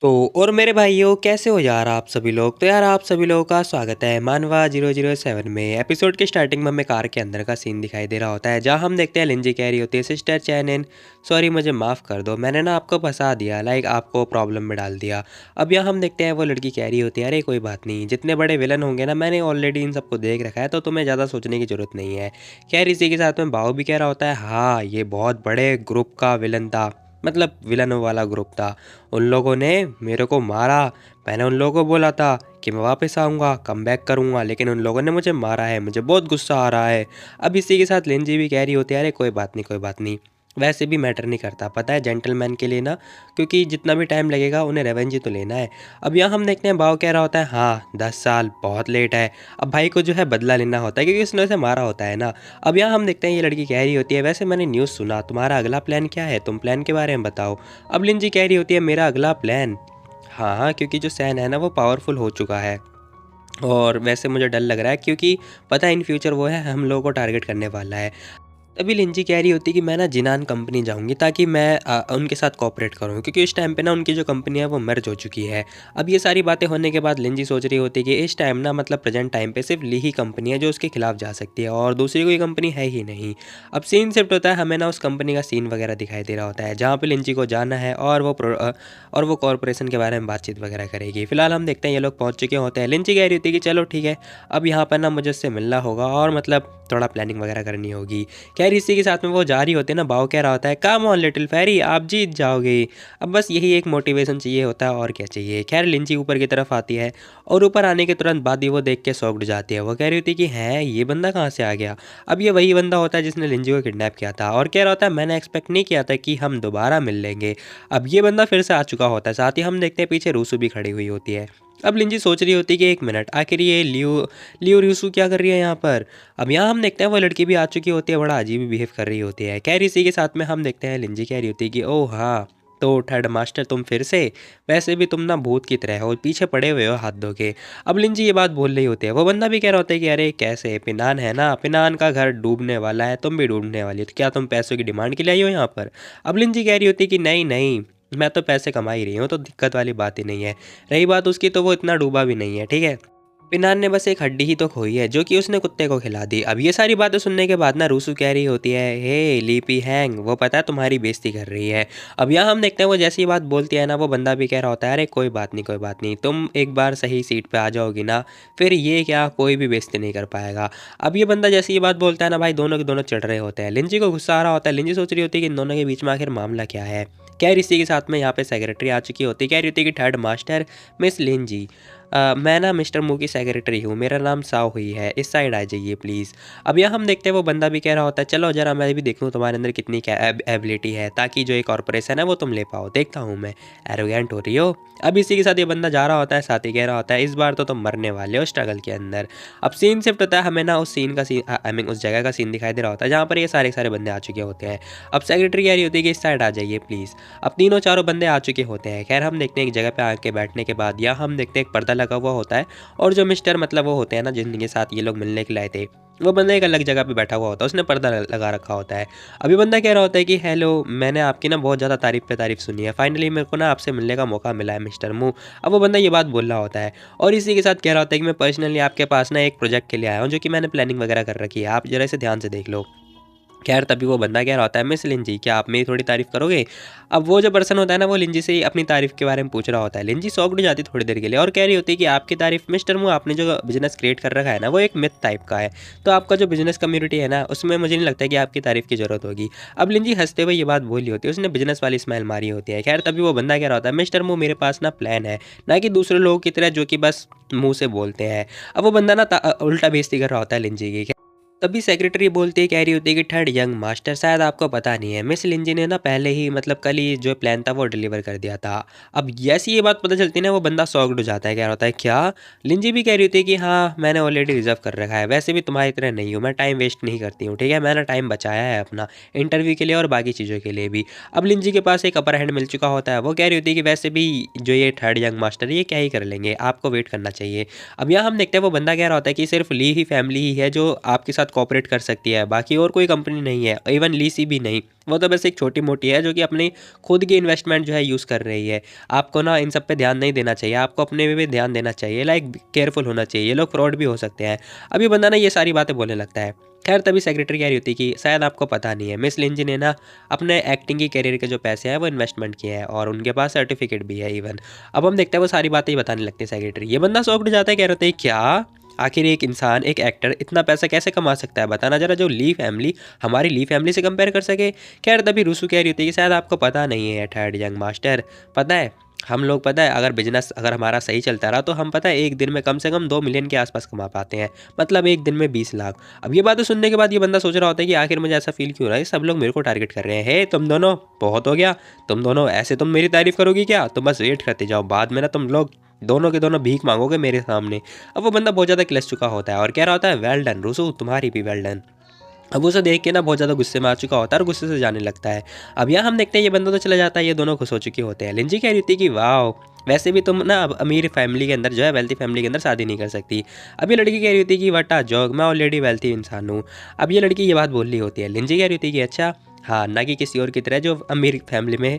तो और मेरे भाइयों कैसे हो यार आप सभी लोग। तो यार आप सभी लोगों का स्वागत है मानवा 007 में। एपिसोड के स्टार्टिंग में हमें कार के अंदर का सीन दिखाई दे रहा होता है जहां हम देखते हैं लिंजी कह रही होती है सिस्टर चैनन, सॉरी मुझे माफ़ कर दो, मैंने ना आपको फंसा दिया, लाइक आपको प्रॉब्लम में डाल दिया। अब यहाँ हम देखते हैं वो लड़की कह रही होती है अरे कोई बात नहीं, जितने बड़े विलन होंगे ना मैंने ऑलरेडी इन सबको देख रखा है तो तुम्हें ज़्यादा सोचने की ज़रूरत नहीं है। खैर इसी के साथ में बाव भी कह रहा होता है हाँ ये बहुत बड़े ग्रुप का विलन था, मतलब विलनों वाला ग्रुप था। उन लोगों ने मेरे को मारा, मैंने उन लोगों को बोला था कि मैं वापस आऊँगा, कम बैक करूँगा, लेकिन उन लोगों ने मुझे मारा है, मुझे बहुत गुस्सा आ रहा है। अब इसी के साथ लिंजी भी कह रही होती है अरे कोई बात नहीं कोई बात नहीं, वैसे भी मैटर नहीं करता, पता है जेंटलमैन के लिए ना, क्योंकि जितना भी टाइम लगेगा उन्हें रेवेंज ही तो लेना है। अब यहाँ हम देखते हैं बाव कह रहा होता है हाँ 10 साल बहुत लेट है। अब भाई को जो है बदला लेना होता है क्योंकि उसने उसे मारा होता है ना। अब यहाँ हम देखते हैं ये लड़की कह रही होती है वैसे मैंने न्यूज़ सुना, तुम्हारा अगला प्लान क्या है, तुम प्लान के बारे में बताओ। अब लिंजी कह रही होती है मेरा अगला प्लान, हाँ हाँ क्योंकि जो सैन है ना वो पावरफुल हो चुका है और वैसे मुझे डर लग रहा है क्योंकि पता है इन फ्यूचर वो है हम लोगों को टारगेट करने वाला है। तभी लिंजी कह रही होती है कि मैं ना जिनान कंपनी जाऊंगी ताकि मैं उनके साथ कोऑपरेट करूं क्योंकि इस टाइम पे ना उनकी जो कंपनी है वो मर्ज हो चुकी है। अब ये सारी बातें होने के बाद लिंजी सोच रही होती है कि इस टाइम ना मतलब प्रेजेंट टाइम पे सिर्फ ली ही कंपनी है जो उसके खिलाफ जा सकती है और दूसरी कोई कंपनी है ही नहीं। अब सीन शिफ्ट होता है, हमें ना उस कंपनी का सीन वगैरह दिखाई दे रहा होता है जहाँ पे लिंजी को जाना है और वो कॉरपोरेशन के बारे में बातचीत वगैरह करेगी। फिलहाल हम देखते हैं ये लोग पहुँच चुके होते हैं। लिंजी कह रही होती है कि चलो ठीक है, अब यहाँ पर ना मुझे उससे मिलना होगा और मतलब थोड़ा प्लानिंग वगैरह करनी होगी। खैर इसी के साथ में वो जा रही होती है ना, बाव कह रहा होता है कम ऑन लिटिल फेरी आप जीत जाओगे। अब बस यही एक मोटिवेशन चाहिए होता है और क्या चाहिए। खैर लिंची ऊपर की तरफ आती है और ऊपर आने के तुरंत बाद ही वो देख के शॉक्ड जाती है। वो कह रही होती है कि है ये बंदा कहाँ से आ गया। अब ये वही बंदा होता है जिसने लिंजी को किडनैप किया था और कह रहा होता है मैंने एक्सपेक्ट नहीं किया था कि हम दोबारा मिल लेंगे। अब ये बंदा फिर से आ चुका होता है, साथ ही हम देखते हैं पीछे रूसू भी खड़ी हुई होती है। अब लिंजी सोच रही होती है कि एक मिनट आखिर ये लियो लियो रूसू क्या कर रही है यहाँ पर। अब यहाँ हम देखते हैं वो लड़की भी आ चुकी होती है, बड़ा अजीब बिहेव कर रही होती है। खैर इसी के साथ में हम देखते हैं लिंजी कह रही होती है कि ओह हाँ तो थर्ड मास्टर तुम फिर से, वैसे भी तुम ना भूत की तरह हो, पीछे पड़े हुए हो हाथ धो के। अब लिंजी ये बात बोल रही होती है, वो बंदा भी कह रहा होता है कि अरे कैसे, पिनान है ना, पिनान का घर डूबने वाला है, तुम भी डूबने वाली हो, तो क्या तुम पैसों की डिमांड के लिए आई हो यहाँ पर। अब लिंजी कह रही होती है कि नहीं नहीं, मैं तो पैसे कमा ही रही हूँ तो दिक्कत वाली बात ही नहीं है। रही बात उसकी तो वो इतना डूबा भी नहीं है, ठीक है। पिनान ने बस एक हड्डी ही तो खोई है जो कि उसने कुत्ते को खिला दी। अब ये सारी बातें सुनने के बाद ना रूसू कह रही होती है हे लीपी हैंग, वो पता है तुम्हारी बेइज्जती कर रही है। अब यहाँ हम देखते हैं वो जैसी बात बोलती है ना, वो बंदा भी कह रहा होता है अरे कोई बात नहीं कोई बात नहीं, तुम एक बार सही सीट पे आ जाओगी ना फिर ये क्या कोई भी बेइज्जती नहीं कर पाएगा। अब ये बंदा जैसे ये बात बोलता है ना भाई दोनों के दोनों चढ़ रहे होते हैं। लिंजी को गुस्सा आ रहा होता है, लिंजी सोच रही होती है कि इन दोनों के बीच में आखिर मामला क्या है। खैर इसी के साथ में यहाँ पे सेक्रेटरी आ चुकी होती है, कह रही होती है कि थर्ड मास्टर मिस लिंजी, मैं ना मिस्टर मू की सेक्रेटरी हूँ, मेरा नाम साओ हुई है, इस साइड आ जाइए प्लीज़। अब यहाँ हम देखते हैं वो बंदा भी कह रहा होता है चलो ज़रा मैं भी देखूँ तुम्हारे अंदर कितनी क्या एबिलिटी है ताकि जो एक कॉर्पोरेशन है वो तुम ले पाओ, देखता हूँ मैं, एरोगेंट हो रही हो। अब इसी के साथ ये बंदा जा रहा होता है, साथ ही कह रहा होता है इस बार तो तुम मरने वाले हो स्ट्रगल के अंदर। अब सीन शिफ्ट होता है, हमें ना उस सीन का सीन आई मीन उस जगह का सीन दिखाई दे रहा होता है जहाँ पर ये सारे सारे बंदे आ चुके होते हैं। अब सेक्रेटरी कह रही होती है कि इस साइड आ जाइए प्लीज़। अब तीनों चारों बंदे आ चुके होते हैं। खैर हम देखते हैं एक जगह पे आके बैठने के बाद यहाँ हम देखते हैं एक पर्दा लगा हुआ होता है और जो मिस्टर मतलब वो होते हैं ना जिनके साथ ये लोग मिलने के लाए थे, वो बंदा एक अलग जगह पे बैठा हुआ होता है, उसने पर्दा लगा रखा होता है। अभी बंदा कह रहा होता है कि हेलो मैंने आपकी ना बहुत ज़्यादा तारीफ पे तारीफ सुनी है, फाइनली मेरे को ना आपसे मिलने का मौका मिला है मिस्टर मू। अब वो बंदा ये बात बोल रहा होता है और इसी के साथ कह रहा होता है कि मैं पर्सनली आपके पास ना एक प्रोजेक्ट के लिए आया हूँ जो कि मैंने प्लानिंग वगैरह कर रखी है, आप जरा इसे ध्यान से देख लो। खैर तभी वो बंदा कह रहा होता है मिस लिंजी क्या आप मेरी थोड़ी तारीफ करोगे। अब वो जो पर्सन होता है ना वो लिंजी से ही अपनी तारीफ के बारे में पूछ रहा होता है। लिंजी शॉक्ड हो जाती थोड़ी देर के लिए और कह रही होती है कि आपकी तारीफ मिस्टर मू, आपने जो बिजनेस क्रिएट कर रखा है ना वो एक मिथ टाइप का है, तो आपका जो बिजनेस कम्युनिटी है ना उसमें मुझे नहीं लगता कि आपकी तारीफ की जरूरत होगी। अब लिंजी हंसते हुए ये बात बोली होती है, उसने बिजनेस वाली स्माइल मारी होती है। खैर तभी वो बंदा कह रहा होता है मिस्टर मू मेरे पास ना प्लान है, ना कि दूसरे लोगों की तरह जो कि बस मुंह से बोलते हैं। अब वो बंदा ना उल्टा बेइज्जती कर रहा होता है लिंजी की। तभी सेक्रेटरी बोलती है, कह रही होती है कि थर्ड यंग मास्टर शायद आपको पता नहीं है मिस लिंजी ने ना पहले ही मतलब कल ही जो प्लान था वो डिलीवर कर दिया था। अब जैसी ये बात पता चलती है ना वो बंदा शॉक्ड हो जाता है, कह रहा होता है क्या। लिंजी भी कह रही होती है कि हाँ मैंने ऑलरेडी रिजर्व कर रखा है, वैसे भी तुम्हारी तरह नहीं हूँ, मैं टाइम वेस्ट नहीं करती हूँ, ठीक है, मैंने टाइम बचाया है अपना इंटरव्यू के लिए और बाकी चीज़ों के लिए भी। अब लिंजी के पास एक अपर हैंड मिल चुका होता है, वो कह रही होती है कि वैसे भी जो ये थर्ड यंग मास्टर ये क्या ही कर लेंगे, आपको वेट करना चाहिए। अब यहाँ हम देखते हैं वो बंदा कह रहा होता है कि सिर्फ ली ही फैमिली ही है जो आपके साथ कोऑपरेट कर सकती है, बाकी और कोई कंपनी नहीं है, इवन लीसी भी नहीं। वो तो बस एक छोटी मोटी है जो कि अपनी खुद की इन्वेस्टमेंट जो है यूज़ कर रही है। आपको ना इन सब पे ध्यान नहीं देना चाहिए, आपको अपने में भी ध्यान देना चाहिए, लाइक केयरफुल होना चाहिए, ये लोग फ्रॉड भी हो सकते हैं। अभी बंदा ना ये सारी बातें बोलने लगता है। खैर तभी सेक्रेटरी कह रही होती कि शायद आपको पता नहीं है, मिस लिंजी ने ना अपने एक्टिंग की करियर के जो पैसे हैं वो इन्वेस्टमेंट किए हैं और उनके पास सर्टिफिकेट भी है इवन। अब हम देखते हैं वो सारी बातें ही बताने लगती है सेक्रेटरी। ये बंदा शॉक्ड हो जाता है, कह रहे होते हैं क्या आखिर एक इंसान, एक एक्टर इतना पैसा कैसे कमा सकता है, बताना जरा, जो ली फैमिली हमारी ली फैमिली से कंपेयर कर सके। खैर तभी रूसू कह रही होती है कि शायद आपको पता नहीं है थर्ड यंग मास्टर, पता है हम लोग, पता है अगर बिजनेस अगर हमारा सही चलता रहा तो हम पता है एक दिन में कम से कम 2 मिलियन के आसपास कमा पाते हैं, मतलब एक दिन में 20 लाख। अब ये बातें सुनने के बाद ये बंदा सोच रहा होता है कि आखिर मुझे ऐसा फील क्यों हो रहा है, सब लोग मेरे को टारगेट कर रहे हैं। हे तुम दोनों, बहुत हो गया, तुम दोनों ऐसे तुम मेरी तारीफ करोगी क्या, तुम बस वेट करते जाओ, बाद में ना तुम लोग दोनों के दोनों भीख मांगोगे मेरे सामने। अब वो बंदा बहुत ज़्यादा किलस चुका होता है और कह रहा होता है वेल डन रूसू, तुम्हारी भी वेल डन। अब उसे देख के ना बहुत ज़्यादा गुस्से में आ चुका होता है और गुस्से से जाने लगता है। अब यहाँ हम देखते हैं ये बंदा तो चला जाता है, ये दोनों खुश हो चुके होते हैं। लिंजी कह रही थी कि वाह, वैसे भी तुम ना अब अमीर फैमिली के अंदर जो है, वेल्थी फैमिली के अंदर शादी नहीं कर सकती। अब ये लड़की कह रही होती कि वटा जोग, मैं ऑलरेडी वेल्थी इंसान हूँ। अब ये लड़की ये बात बोल रही होती है। लिंजी कह रही होती कि अच्छा हाँ, ना कि किसी और की तरह जो अमीर फैमिली में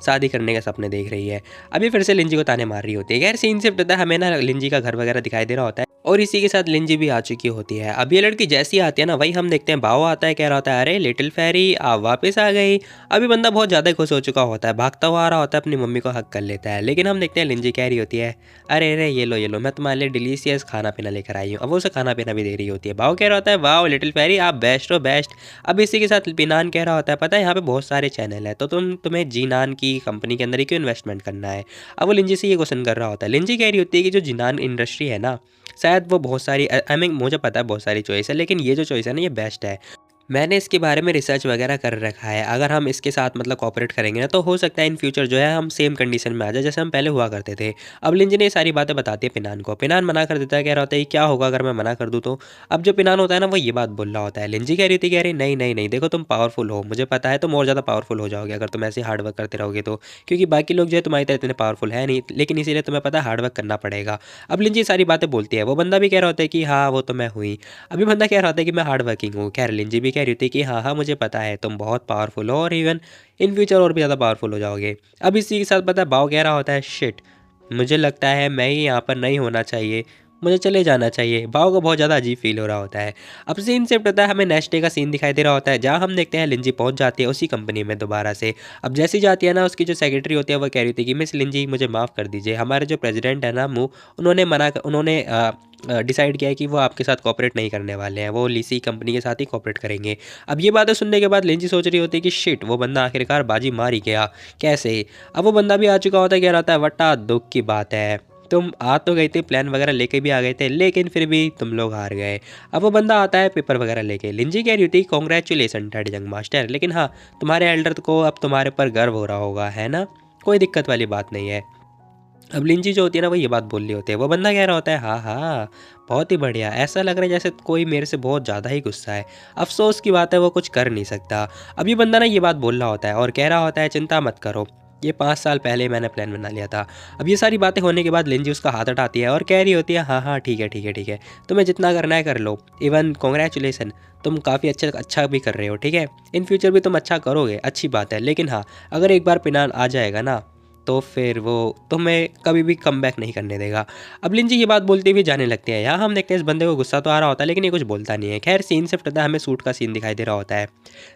शादी करने का सपने देख रही है। अभी फिर से लिंजी को ताने मार रही होती है। खैर सीन शिफ्ट होता है, हमें ना लिंजी का घर वगैरह दिखाई दे रहा होता है और इसी के साथ लिंजी भी आ चुकी होती है। अब ये लड़की जैसी आती है ना, वही हम देखते हैं बाओ आता है, कह रहा होता है अरे लिटिल फेरी आप वापस आ गई। अभी बंदा बहुत ज़्यादा खुश हो चुका होता है, भागता हुआ आ रहा होता है, अपनी मम्मी को हक कर लेता है। लेकिन हम देखते हैं लिंजी कह रही होती है अरे अरे ये लो मैं तुम्हारे लिए डिलीशियस खाना पीना लेकर आई हूँ। अब वो उसे खाना पीना भी दे रही होती है। बाओ कह रहा होता है वाओ लिटिल फेरी आप बेस्ट हो बेस्ट। अब इसी के साथ पिनान कह रहा होता है पता है यहाँ पे बहुत सारे चैनल है, तो तुम्हें जीनान की कंपनी के अंदर ही क्यों इन्वेस्टमेंट करना है। अब वो लिंजी से ये क्वेश्चन कर रहा होता है। लिंजी कह रही होती है कि जो जिनान इंडस्ट्री है ना, शायद वो बहुत सारी आई मीन मुझे पता है बहुत सारी चॉइस है, लेकिन ये जो चॉइस है ना ये बेस्ट है। मैंने इसके बारे में रिसर्च वगैरह कर रखा है, अगर हम इसके साथ मतलब कोऑपरेट करेंगे ना तो हो सकता है इन फ्यूचर जो है हम सेम कंडीशन में आ जाए जैसे हम पहले हुआ करते थे। अब लिंजी ने ये सारी बातें बताती है पिनान को। पिनान मना कर देता है, कह रहा होता है क्या होगा अगर मैं मना कर दूँ तो। अब जो पिनान होता है ना वो ये बात बोल रहा होता है। लिंजी कह रही थी कह रही नहीं नहीं नहीं, देखो तुम पावरफुल हो, मुझे पता है तुम और ज़्यादा पावरफुल हो जाओगे अगर तुम ऐसे हार्ड वर्क करते रहोगे तो, क्योंकि बाकी लोग जो है तुम्हारी तरह इतने पावरफुल है नहीं, लेकिन इसीलिए तुम्हें पता है हार्ड वर्क करना पड़ेगा। अब लिंजी सारी बातें बोलती है, वो बंदा भी कह रहा होता है कि हाँ वो तो मैं हुई। अभी बंदा कह रहा होता है कि मैं हार्ड वर्किंग हूँ। खैर लिंजी भी कह रही थी कि हाँ हाँ मुझे पता है तुम बहुत पावरफुल हो और इवन इन फ्यूचर और भी ज़्यादा पावरफुल हो जाओगे। अब इसी के साथ पता है बाव कह रहा होता है शिट, मुझे लगता है मैं ही यहाँ पर नहीं होना चाहिए, मुझे चले जाना चाहिए। बाव को बहुत ज़्यादा अजीब फील हो रहा होता है। अब सीन शिफ्ट होता है, हमें नेक्स्ट डे का सीन दिखाई दे रहा होता है जहाँ हम देखते हैं लिंजी पहुँच जाती है उसी कंपनी में दोबारा से। अब जैसी जाती है ना, उसकी जो सेक्रेटरी होती है वो कह रही थी कि मिस लिंजी मुझे माफ़ कर दीजिए, हमारे जो प्रेसिडेंट है ना मू, उन्होंने डिसाइड किया है कि वो आपके साथ कोऑपरेट नहीं करने वाले हैं, वो लीसी कंपनी के साथ ही कोऑपरेट करेंगे। अब ये बातें सुनने के बाद लिंजी सोच रही होती है कि शिट, वो बंदा आखिरकार बाजी मार ही गया, कैसे। अब वो बंदा भी आ चुका होता है, कह रहा था वट्टा दुख की बात है, तुम आ तो गए थे, प्लान वगैरह लेके भी आ गए थे, लेकिन फिर भी तुम लोग हार गए। अब वो बंदा आता है पेपर वगैरह लेके। लिंजी कह रही थी कॉन्ग्रेचुलेसन थर्ड यंग मास्टर, लेकिन हाँ तुम्हारे एल्डर को अब तुम्हारे पर गर्व हो रहा होगा, है ना, कोई दिक्कत वाली बात नहीं है। अब लिंजी जो होती है ना वो ये बात बोल रही होती है। वो बंदा कह रहा होता है हाँ हाँ बहुत ही बढ़िया, ऐसा लग रहा है जैसे कोई मेरे से बहुत ज़्यादा ही गुस्सा है, अफसोस की बात है वो कुछ कर नहीं सकता। अब ये बंदा ना ये बात बोल रहा होता है और कह रहा होता है चिंता मत करो, ये 5 साल पहले मैंने प्लान बना लिया था। अब ये सारी बातें होने के बाद लिंजी उसका हाथ हटाती है और कह रही होती है हाँ हाँ ठीक है ठीक है ठीक है, तुम्हें जितना करना है कर लो, इवन कॉन्ग्रेचुलेसन, तुम काफ़ी अच्छा भी कर रहे हो, ठीक है, इन फ्यूचर भी तुम अच्छा करोगे, अच्छी बात है, लेकिन हाँ अगर एक बार पिनान आ जाएगा ना तो फिर वो तुम्हें कभी भी कम बैक नहीं करने देगा। अब लिंजी ये बात बोलती हुई जाने लगती है। यहाँ हम देखते हैं इस बंदे को गुस्सा तो आ रहा होता है लेकिन ये कुछ बोलता नहीं है। खैर सीन शिफ्ट होता है, हमें सूट का सीन दिखाई दे रहा होता है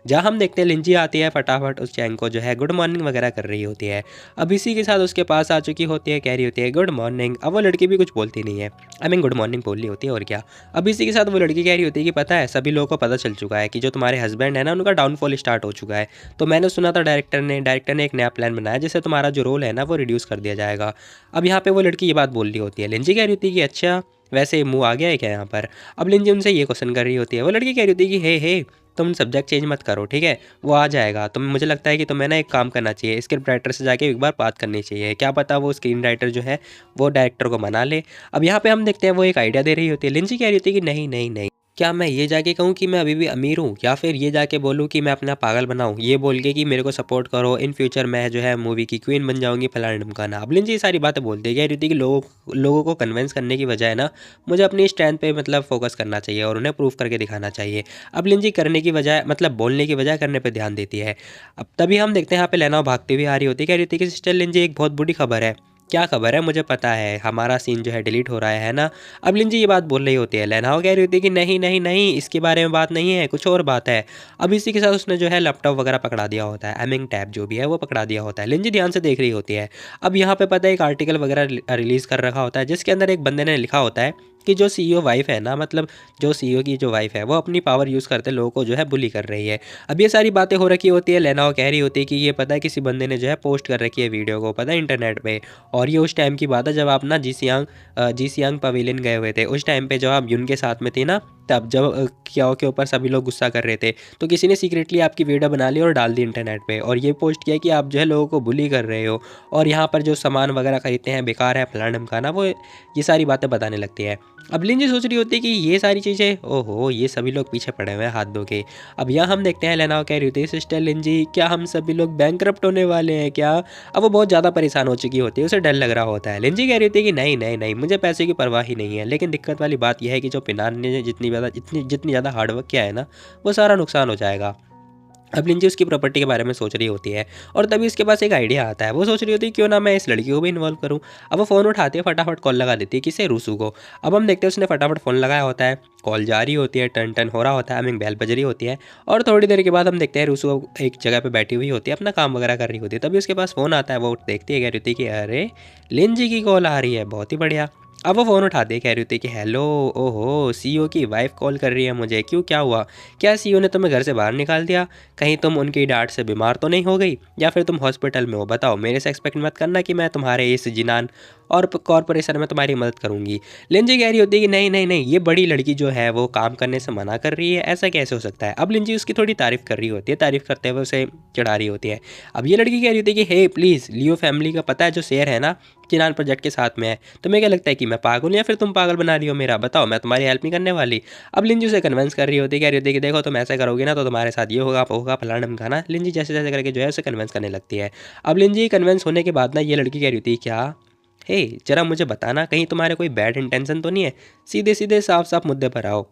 जहाँ हम देखते हैं लिंजी आती है फटाफट उस चैंग को जो है गुड मॉर्निंग वगैरह कर रही होती है। अब इसी के साथ उसके पास आ चुकी होती है, कह रही होती है गुड मॉर्निंग। अब वो लड़की भी कुछ बोलती नहीं है, आई मीन गुड मॉर्निंग बोल रही होती है और क्या। अब इसी के साथ वो लड़की कह रही होती है कि पता है सभी लोगों को पता चल चुका है कि जो तुम्हारे हस्बैंड है ना उनका डाउनफॉल स्टार्ट हो चुका है, तो मैंने सुना था डायरेक्टर ने एक नया प्लान बनाया जिससे तुम्हारा जो रोल है ना वो रिड्यूस कर दिया जाएगा। अब यहाँ पे वो लड़की ये बात बोल रही होती है। लिंजी कह रही होती है कि अच्छा वैसे मुँह आ गया है क्या यहाँ पर। अब लिंजी उनसे ये क्वेश्चन कर रही होती है। वो लड़की कह रही होती है कि हे तुम सब्जेक्ट चेंज मत करो, ठीक है, वो आ जाएगा। तुम मुझे लगता है कि तुम्हें ना एक काम करना चाहिए, स्क्रिप्ट राइटर से जाके एक बार बात करनी चाहिए, क्या पता वो स्क्रीन राइटर जो है वो डायरेक्टर को मना ले। अब यहाँ पे हम देखते हैं वो एक आइडिया दे रही होती है। लिंजी कह रही होती है कि नहीं नहीं नहीं, क्या मैं ये जाके कहूँ कि मैं अभी भी अमीर हूँ, या फिर ये जाके बोलूँ कि मैं अपना पागल बनाऊँ, ये बोल के कि मेरे को सपोर्ट करो, इन फ्यूचर मैं जो है मूवी की क्वीन बन जाऊँगी, फलाना-ढिमकाना। अब लिंजी ये सारी बातें बोलती है, कह रही थी कि लोगों लोगों को कन्विंस करने की बजाय ना मुझे अपनी स्ट्रेंथ पे मतलब फ़ोकस करना चाहिए और उन्हें प्रूव करके दिखाना चाहिए। अब लिंजी करने की बजाय मतलब बोलने की बजाय करने पे ध्यान देती है। अब तभी हम देखते हैं यहाँ पे लेना भागती हुई आ रही होती है, कह रही होती है कि सिस्टर लिंजी एक बहुत बुरी खबर है। क्या खबर है? मुझे पता है, हमारा सीन जो है डिलीट हो रहा है ना? अब लिंजी ये बात बोल रही होती है, लेनाओ कह रही होती है कि नहीं, नहीं, नहीं, इसके बारे में बात नहीं है, कुछ और बात है। अब इसी के साथ उसने जो है लैपटॉप वगैरह पकड़ा दिया होता है, एमिंग टैब जो भी है वो पकड़ा दिया होता है। लिंजी ध्यान से देख रही होती है। अब यहाँ पे पता है एक आर्टिकल वगैरह रिलीज़ कर रखा होता है, जिसके अंदर एक बंदे ने लिखा होता है कि जो सीईओ वाइफ़ है ना, मतलब जो सीईओ की जो वाइफ़ है, वो अपनी पावर यूज़ करते लोगों को जो है बुली कर रही है। अब ये सारी बातें हो रखी होती है, लेनाओ कह रही होती है कि ये पता है किसी बंदे ने जो है पोस्ट कर रखी है वीडियो को, पता है इंटरनेट पे। और ये उस टाइम की बात है जब आप ना जीसियांग पवेलियन गए हुए थे। उस टाइम पे जब आप यून के साथ में थे ना, तब जब कियाओ के ऊपर सभी लोग गुस्सा कर रहे थे, तो किसी ने सीक्रेटली आपकी वीडियो बना ली और डाल दी इंटरनेट पे, और ये पोस्ट किया कि आप जो है लोगों को बुली कर रहे हो, और यहाँ पर जो सामान वगैरह खरीदते हैं बेकार है, फलाना-ढिमकाना, वो ये सारी बातें बताने लगती है। अब लिंजी सोच रही होती है कि ये सारी चीज़ें, ओहो! ये सभी लोग पीछे पड़े हुए हैं हाथ धो के। अब यहाँ हम देखते हैं लेनाओ कह रही होती है, सिस्टर लिंजी क्या हम सभी लोग बैंकरप्ट होने वाले हैं क्या? अब वो बहुत ज़्यादा परेशान हो चुकी होती है, उसे डर लग रहा होता है। लिंजी कह रही होती है कि नहीं, नहीं, नहीं, मुझे पैसे की परवाह ही नहीं है, लेकिन दिक्कत वाली बात ये है कि जो पिनान ने जितनी ज़्यादा हार्ड वर्क किया है ना, वो सारा नुकसान हो जाएगा। अब लिंजी उसकी प्रॉपर्टी के बारे में सोच रही होती है, और तभी उसके पास एक आइडिया आता है। वो सोच रही होती है क्यों ना मैं इस लड़की को भी इन्वॉल्व करूँ। अब वो फ़ोन उठाती है, फटाफट कॉल लगा देती है, किसे? रूसू को। अब हम देखते हैं उसने फटाफट फ़ोन लगाया होता है, कॉल जा रही होती है, टन टन हो रहा होता है, आई मीन बेल बज रही होती है, और थोड़ी देर के बाद हम देखते हैं रूसू एक जगह पे बैठी हुई होती है, अपना काम वगैरह कर रही होती है। तभी उसके पास फ़ोन आता है, वो देखती है, कह रही होती है कि अरे! लिंजी की कॉल आ रही है, बहुत ही बढ़िया। अब वो फ़ोन उठाती है, कह रही होती है कि हेलो, ओहो! सीईओ की वाइफ़ कॉल कर रही है मुझे, क्यों, क्या हुआ? क्या सीईओ ने तुम्हें घर से बाहर निकाल दिया? कहीं तुम उनकी डाँट से बीमार तो नहीं हो गई? या फिर तुम हॉस्पिटल में हो? बताओ, मेरे से एक्सपेक्ट मत करना कि मैं तुम्हारे इस जिनान और कॉर्पोरेशन में तुम्हारी मदद करूँगी। लिंजी कह रही होती है कि नहीं, नहीं, नहीं, ये बड़ी लड़की जो है वो काम करने से मना कर रही है, ऐसा कैसे हो सकता है? अब लिंजी उसकी थोड़ी तारीफ़ कर रही होती है, तारीफ़ करते हुए उसे चिढ़ा रही होती है। अब ये लड़की कह रही होती है कि हे प्लीज़, लियो फैमिली का पता है जो शेयर है ना, चिनान प्रोजेक्ट के साथ में है। तुम्हें क्या लगता है कि मैं पागल हूँ, या फिर तुम पागल बना रही हो मेरा? बताओ, मैं तुम्हारी हेल्प नहीं करने वाली। अब लिंजी उसे कन्विंस कर रही होती है, कह रही होती है कि देखो तुम ऐसा करोगी ना तो तुम्हारे साथ ये होगा, वो होगा, फलाना-ढिमकाना। लिंजी जैसे-जैसे करके जो है उसे कन्विंस करने लगती है। अब लिंजी कन्विंस होने के बाद ना ये लड़की कह रही होती है, क्या? हे! ज़रा मुझे बताना, कहीं तुम्हारे कोई बैड इंटेंशन तो नहीं है? सीधे-सीधे साफ-साफ मुद्दे पर आओ।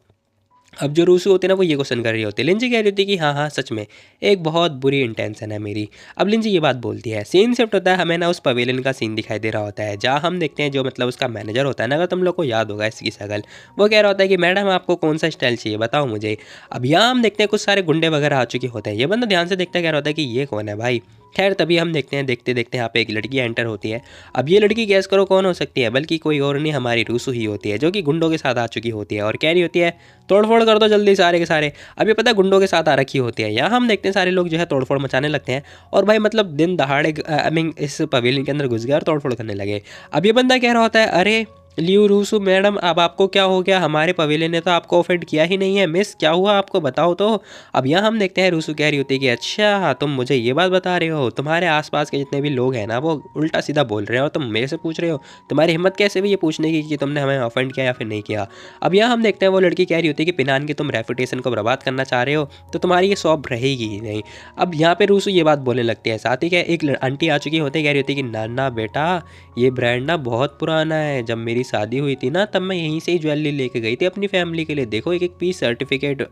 अब जो रूसी होती है ना, वो ये क्वेश्चन कर रही होती है। लिंजी कह रही होती है कि हाँ, हाँ, सच में, एक बहुत बुरी इंटेंशन है मेरी। अब लिंजी ये बात बोलती है। सीन शिफ्ट होता है, हमें ना उस पवेलियन का सीन दिखाई दे रहा होता है, जहाँ हम देखते हैं जो मतलब उसका मैनेजर होता है ना, अगर तुम लोग को याद होगा इसकी शक्ल, वो कह रहा होता है कि मैडम आपको कौन-सा स्टाइल चाहिए बताओ मुझे। अब यहाँ हम देखते हैं कुछ सारे गुंडे वगैरह आ चुके होते हैं। ये बंदा ध्यान से देखता है, कह रहा होता है कि ये कौन है भाई? खैर तभी हम देखते हैं, देखते-देखते यहाँ पे एक लड़की एंटर होती है। अब ये लड़की गेस करो कौन हो सकती है? बल्कि कोई और नहीं, हमारी रूसू ही होती है, जो कि गुंडों के साथ आ चुकी होती है और कह रही होती है, तोड़-फोड़ कर दो जल्दी सारे के सारे। अब ये पता है गुंडों के साथ आ रखी होती है। यहाँ हम देखते हैं सारे लोग जो है तोड़-फोड़ मचाने लगते हैं, और भाई मतलब दिन दहाड़े आई मीन इस पवेलियन के अंदर घुस गए और तोड़-फोड़ करने लगे। अब ये बंदा कह रहा होता है, अरे! लियू रूसू मैडम, अब आपको क्या हो गया? हमारे पवेलियन ने तो आपको ऑफेंड किया ही नहीं है मिस, क्या हुआ आपको बताओ तो? अब यहाँ हम देखते हैं रूसू कह रही होती है कि अच्छा तुम मुझे ये बात बता रहे हो, तुम्हारे आसपास के जितने भी लोग हैं ना वो उल्टा सीधा बोल रहे हो और तुम मेरे से पूछ रहे हो, तुम्हारी हिम्मत कैसे हुई ये पूछने की कि तुमने हमें ऑफेंड किया या फिर नहीं किया? अब यहाँ हम देखते हैं वो लड़की कह रही होती है कि पिनान की तुम रेपुटेशन को बर्बाद करना चाह रहे हो तो तुम्हारी ये शॉप रहेगी ही नहीं। अब यहाँ पे रूसू ये बात बोलने लगती है, साथ ही क्या एक आंटी आ चुकी होती है, कह रही होती है कि ना ना बेटा, ये ब्रांड ना बहुत पुराना है, जब मेरी शादी हुई थी ना तब मैं यहीं से ही ज्वेलरी लेके गई थी अपनी फैमिली के लिए, देखो एक एक पीस सर्टिफिकेट,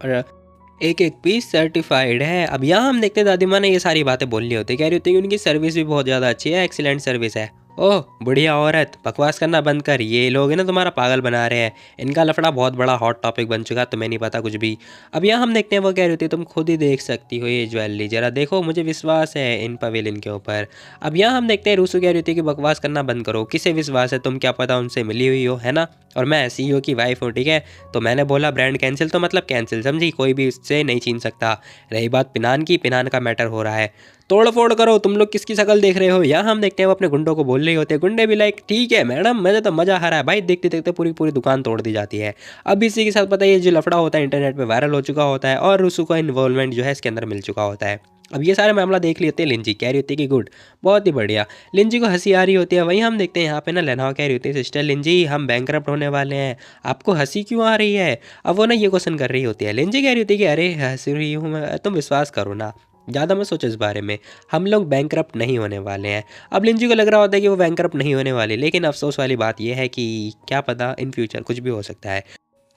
एक एक पीस सर्टिफाइड है। अब यहाँ हम देखते हैं दादी माँ ने ये सारी बातें बोल ली होती है, कह रही होती है कि उनकी सर्विस भी बहुत ज़्यादा अच्छी है, एक्सीलेंट सर्विस है। ओह बुढ़िया औरत, बकवास करना बंद कर, ये लोग है ना तुम्हारा पागल बना रहे हैं, इनका लफड़ा बहुत बड़ा हॉट टॉपिक बन चुका है, तुम्हें नहीं पता कुछ भी। अब यहाँ हम देखते हैं वो कह रही होती है, तुम खुद ही देख सकती हो ये ज्वेलरी, जरा देखो, मुझे विश्वास है इन पवेलियन के ऊपर। अब यहाँ हम देखते हैं रूसू कह रही होती है कि बकवास करना बंद करो, किसे विश्वास है, तुम क्या पता उनसे मिली हुई हो, है ना? और मैं सीईओ की वाइफ हूँ, ठीक है? तो मैंने बोला ब्रांड कैंसिल तो मतलब कैंसिल, समझी? कोई भी इससे नहीं छीन सकता। रही बात पिनान की, पिनान का मैटर हो रहा है, तोड़ फोड़ करो, तुम लोग किसकी शक्ल देख रहे हो? यहाँ हम देखते हैं वो अपने गुंडों को बोल रही होते हैं, गुंडे भी लाइक ठीक है मैडम, मुझे तो मजा आ रहा है भाई, देखते देखते पूरी पूरी दुकान तोड़ दी जाती है। अब इसी के साथ पता है ये जो लफड़ा होता है इंटरनेट पे वायरल हो चुका होता है और रूसू का इन्वॉल्वमेंट जो है इसके अंदर मिल चुका होता है। अब ये सारा मामला देख लेते हैं लिंजी, कह रही होती है कि गुड, बहुत ही बढ़िया। लिंजी को हंसी आ रही होती है। वहीं हम देखते हैं यहाँ पे ना लेनाओ कह रही होती है सिस्टर लिंजी हम बैंकरप्ट होने वाले हैं, आपको हंसी क्यों आ रही है। अब वो ना ये क्वेश्चन कर रही होती है। लिंजी कह रही होती है कि अरे हंस रही हूँ मैं, तुम विश्वास करो ना, ज़्यादा मत सोचो इस बारे में, हम लोग बैंकरप्ट नहीं होने वाले हैं। अब लिंजी को लग रहा होता है कि वो बैंकरप्ट नहीं होने वाले, लेकिन अफसोस वाली बात यह है कि क्या पता इन फ्यूचर कुछ भी हो सकता है।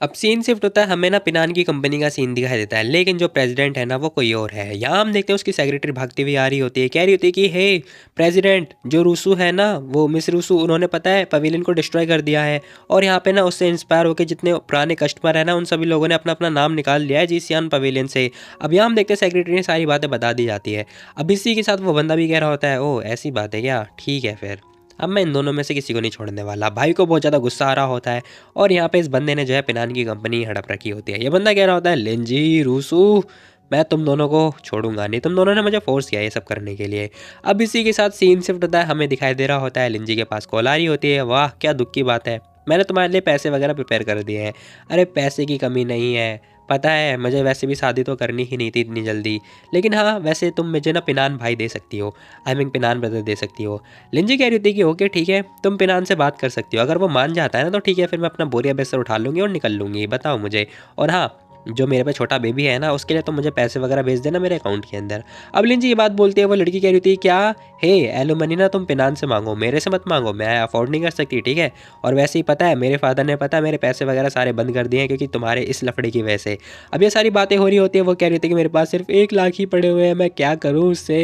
अब सीन शिफ्ट होता है, हमें ना पिनान की कंपनी का सीन दिखाई देता है, लेकिन जो प्रेसिडेंट है ना वो कोई और है। यहाँ हम देखते हैं उसकी सेक्रेटरी भागती हुई आ रही होती है, कह रही होती है कि हे प्रेसिडेंट, जो रूसू है ना, वो मिस रूसू, उन्होंने पता है पवेलियन को डिस्ट्रॉय कर दिया है। और यहाँ पे ना उससे इंस्पायर होकर जितने पुराने कस्टमर है ना, उन सभी लोगों ने अपना अपना नाम निकाल लिया है जीसियान पवेलियन से। अब यहाँ हम देखते हैं सेक्रेटरी ने सारी बातें बता दी जाती है। अब इसी के साथ वो बंदा भी कह रहा होता है, ओह ऐसी बात है क्या, ठीक है फिर, अब मैं इन दोनों में से किसी को नहीं छोड़ने वाला। भाई को बहुत ज़्यादा गुस्सा आ रहा होता है और यहाँ पे इस बंदे ने जो है पिनान की कंपनी हड़प रखी होती है। ये बंदा कह रहा होता है, लिंजी रूसू, मैं तुम दोनों को छोड़ूंगा नहीं, तुम दोनों ने मुझे फोर्स किया ये सब करने के लिए। अब इसी के साथ सीन शिफ्ट होता है, हमें दिखाई दे रहा होता है लिंजी के पास कॉल आ रही होती है। वाह क्या दुख की बात है, मैंने तुम्हारे लिए पैसे वगैरह प्रिपेयर कर दिए हैं। अरे पैसे की कमी नहीं है, पता है मुझे वैसे भी शादी तो करनी ही नहीं थी इतनी जल्दी, लेकिन हाँ वैसे तुम मुझे ना पिनान भाई दे सकती हो, आई मीन पिनान ब्रदर दे सकती हो। लिंजी कह रही थी कि ओके ठीक है, तुम पिनान से बात कर सकती हो, अगर वो मान जाता है ना तो ठीक है, फिर मैं अपना बोरिया बिस्तर उठा लूँगी और निकल लूँगी, बताओ मुझे। और हाँ, जो मेरे पे छोटा बेबी है ना, उसके लिए तो मुझे पैसे वगैरह भेज देना मेरे अकाउंट के अंदर। अब लिंजी ये बात बोलती है, वो लड़की कह रही थी क्या, हे एलुमनी ना तुम पिनान से मांगो, मेरे से मत मांगो, मैं अफोर्ड नहीं कर सकती, ठीक है। और वैसे ही पता है मेरे फादर ने पता है मेरे पैसे वगैरह सारे बंद कर दिए हैं क्योंकि तुम्हारे इस लफड़े की वजह से। अब ये सारी बातें हो रही होती है, वो कह रही थी कि मेरे पास सिर्फ 1 लाख ही पड़े हुए हैं, मैं क्या करूँ उससे।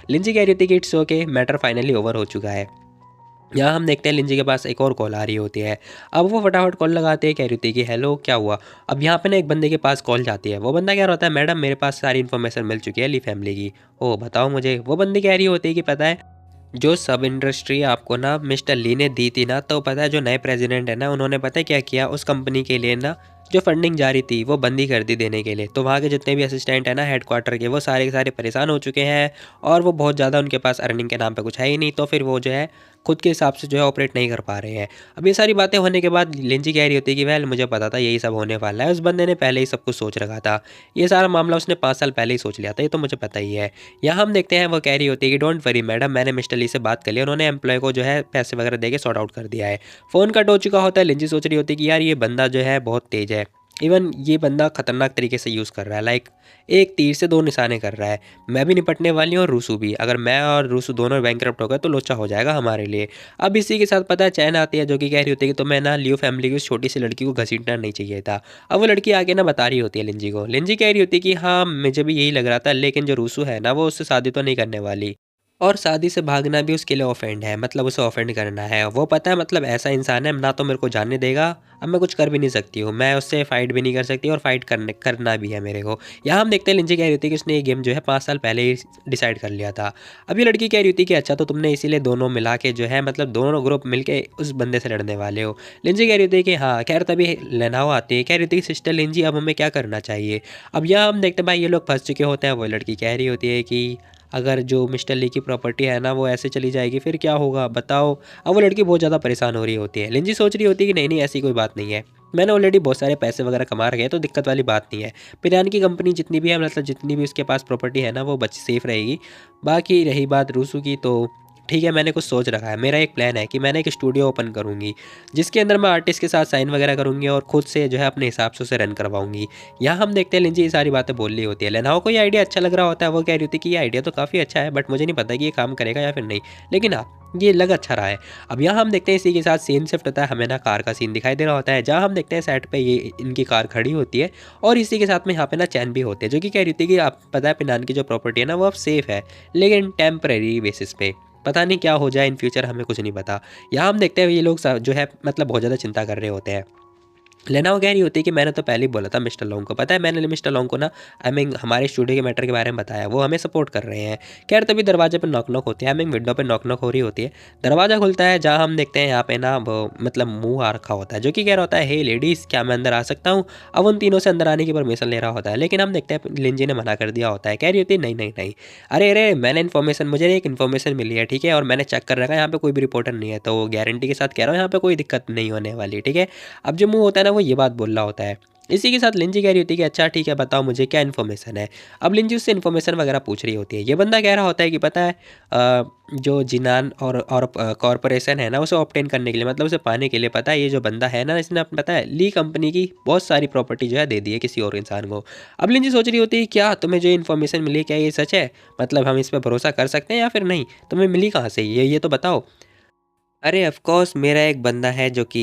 लिंजी कह रही थी कि it's okay, matter finally over हो चुका है। यहाँ हम देखते हैं लिंजी के पास एक और कॉल आ रही होती है। अब वो फटाफट कॉल लगाते हैं, कह रही होती है कि हेलो क्या हुआ। अब यहाँ पे ना एक बंदे के पास कॉल जाती है, वो बंदा क्या होता है, मैडम मेरे पास सारी इन्फॉर्मेशन मिल चुकी है ली फैमिली की। ओह बताओ मुझे। वो बंदी कह रही होती है कि पता है जो सब इंडस्ट्री आपको ना मिस्टर ली ने दी थी ना, तो पता है जो नए प्रेसिडेंट है ना, उन्होंने पता है क्या किया, उस कंपनी के लिए ना जो फंडिंग जारी थी वो बंदी कर दी देने के लिए। तो वहाँ के जितने भी असिस्टेंट है ना हेडक्वार्टर के, वो सारे के सारे परेशान हो चुके हैं और वो बहुत ज़्यादा उनके पास अर्निंग के नाम पे कुछ है ही नहीं, तो फिर वो जो है खुद के हिसाब से जो है ऑपरेट नहीं कर पा रहे हैं। अब ये सारी बातें होने के बाद लिंजी कह रही होती है कि वेल मुझे पता था यही सब होने वाला है, उस बंदे ने पहले ही सब कुछ सोच रखा था, ये सारा मामला उसने 5 साल पहले ही सोच लिया था, ये तो मुझे पता ही है। यहाँ हम देखते हैं वो कह रही होती है कि डोंट वरी मैडम, मैंने मिस्टर ली से बात कर ली, उन्होंने एम्प्लॉय को जो है पैसे वगैरह देके सॉर्ट आउट कर दिया है। फ़ोन कट हो चुका होता है। लिंजी सोच रही होती है कि यार ये बंदा जो है बहुत तेज़ है, इवन ये बंदा खतरनाक तरीके से यूज़ कर रहा है, लाइक एक तीर से दो निशाने कर रहा है। मैं भी निपटने वाली हूँ और रूसू भी, अगर मैं और रूसू दोनों बैंकरप्ट हो गए तो लोचा हो जाएगा हमारे लिए। अब इसी के साथ पता है चैन आती है जो कि कह रही होती है कि तुम्हें ना लियो फैमिली की उस छोटी सी लड़की को घसीटना नहीं चाहिए था। अब वो लड़की आगे ना बता रही होती है लिंजी को, लिंजी कह रही होती है कि हाँ मुझे भी यही लग रहा था, लेकिन जो रूसू है ना वो उससे शादी तो नहीं करने वाली, और शादी से भागना भी उसके लिए ऑफेंड है, मतलब उसे ऑफेंड करना है। वो पता है मतलब ऐसा इंसान है ना, तो मेरे को जानने देगा, अब मैं कुछ कर भी नहीं सकती हूँ, मैं उससे फाइट भी नहीं कर सकती और फाइट करना भी है मेरे को। यहाँ हम देखते हैं लिंजी कह रही थी कि उसने ये गेम जो है 5 साल पहले ही डिसाइड कर लिया था। अब ये लड़की कह रही थी कि अच्छा तो तुमने इसीलिए दोनों मिला के जो है मतलब दोनों ग्रुप मिलके उस बंदे से लड़ने वाले हो। लिंजी कह रही थी कि हाँ। खैर तभी लेनाओ आती है, कह रही थी कि सिस्टर लिंजी अब हमें क्या करना चाहिए। अब यहाँ हम देखते हैं भाई ये लोग फंस चुके होते हैं। वो लड़की कह रही होती है कि अगर जो मिस्टर ली की प्रॉपर्टी है ना वो ऐसे चली जाएगी फिर क्या होगा बताओ। अब वो लड़की बहुत ज़्यादा परेशान हो रही होती है। लिंजी सोच रही होती है कि नहीं नहीं ऐसी कोई बात नहीं है, मैंने ऑलरेडी बहुत सारे पैसे वगैरह कमा रखे हैं तो दिक्कत वाली बात नहीं है। पिरान की कंपनी जितनी भी है मतलब जितनी भी उसके पास प्रॉपर्टी है ना वो बच सेफ रहेगी। बाकी रही बात रूसू की, तो ठीक है मैंने कुछ सोच रखा है। मेरा एक प्लान है कि मैंने एक स्टूडियो ओपन करूँगी जिसके अंदर मैं आर्टिस्ट के साथ साइन वगैरह करूँगी और खुद से जो है अपने हिसाब से उसे रन करवाऊँगी। यहाँ हम देखते हैं लिंजी ये सारी बातें बोल रही होती है। लेनाओ को ये आइडिया अच्छा लग रहा होता है, वो कह रही होती है कि ये आइडिया तो काफ़ी अच्छा है बट मुझे नहीं पता कि ये काम करेगा या फिर नहीं, लेकिन हाँ ये लग अच्छा रहा है। अब यहाँ हम देखते हैं इसी के साथ सीन शिफ्ट होता है, हमें ना कार का सीन दिखाई दे रहा होता है जहाँ हम देखते हैं सेट पे ये इनकी कार खड़ी होती है और इसी के साथ में यहाँ पे ना चैन भी होते हैं जो कि कह रही थी कि आप पता है पिनान की जो प्रॉपर्टी है ना वो अब सेफ है, लेकिन टेम्परेरी बेसिस पे, पता नहीं क्या हो जाए इन फ्यूचर, हमें कुछ नहीं पता। यहाँ हम देखते हैं ये लोग जो है मतलब बहुत ज़्यादा चिंता कर रहे होते हैं। लेनाओ कह रही होती है कि मैंने तो पहले ही बोला था मिस्टर लॉन्ग को, पता है मैंने मिस्टर लॉन्ग को ना आई मीन हमारे स्टूडियो के मैटर के बारे में बताया, वो हमें सपोर्ट कर रहे हैं। खैर तभी दरवाजे पर नॉक नॉक होती है, आई मीन विंडो पर नॉक नॉक हो रही होती है। दरवाज़ा खुलता है जहाँ हम देखते हैं यहाँ पे ना वो मतलब मुंह आ रखा होता है जो कि कह रहा होता है हे लेडीज़ क्या मैं अंदर आ सकता हूँ। अब उन तीनों से अंदर आने की परमिशन ले रहा होता है, लेकिन हम देखते हैं लिंजी ने मना कर दिया होता है। कह रही होती है नहीं नहीं नहीं, अरे अरे मैंने मुझे एक इन्फॉर्मेशन मिली है ठीक है, और मैंने चेक कर रखा है यहाँ पे कोई भी रिपोर्टर नहीं है, तो गारंटी के साथ कह रहा हूँ यहाँ पे कोई दिक्कत नहीं होने वाली ठीक है। अब जो मुंह होता है ना वो ये बात बोल रहा होता है। इसी के साथ लिंजी कह रही होती है कि अच्छा ठीक है, बताओ मुझे क्या इन्फॉर्मेशन है। अब लिंजी उससे इन्फॉर्मेशन वगैरह पूछ रही होती है। ये बंदा कह रहा होता है कि पता है जो जिनान और कॉरपोरेशन है ना, उसे ऑब्टेन करने के लिए, मतलब उसे पाने के लिए, पता है ये जो बंदा है ना, इसने पता है ली कंपनी की बहुत सारी प्रॉपर्टी जो है दे दी है किसी और इंसान को। अब लिंजी सोच रही होती है क्या तुम्हें जो इन्फॉर्मेशन मिली क्या ये सच है, मतलब हम इस पर भरोसा कर सकते हैं या फिर नहीं, तुम्हें मिली कहाँ से ये तो बताओ। अरे ऑफ़ कोर्स मेरा एक बंदा है जो कि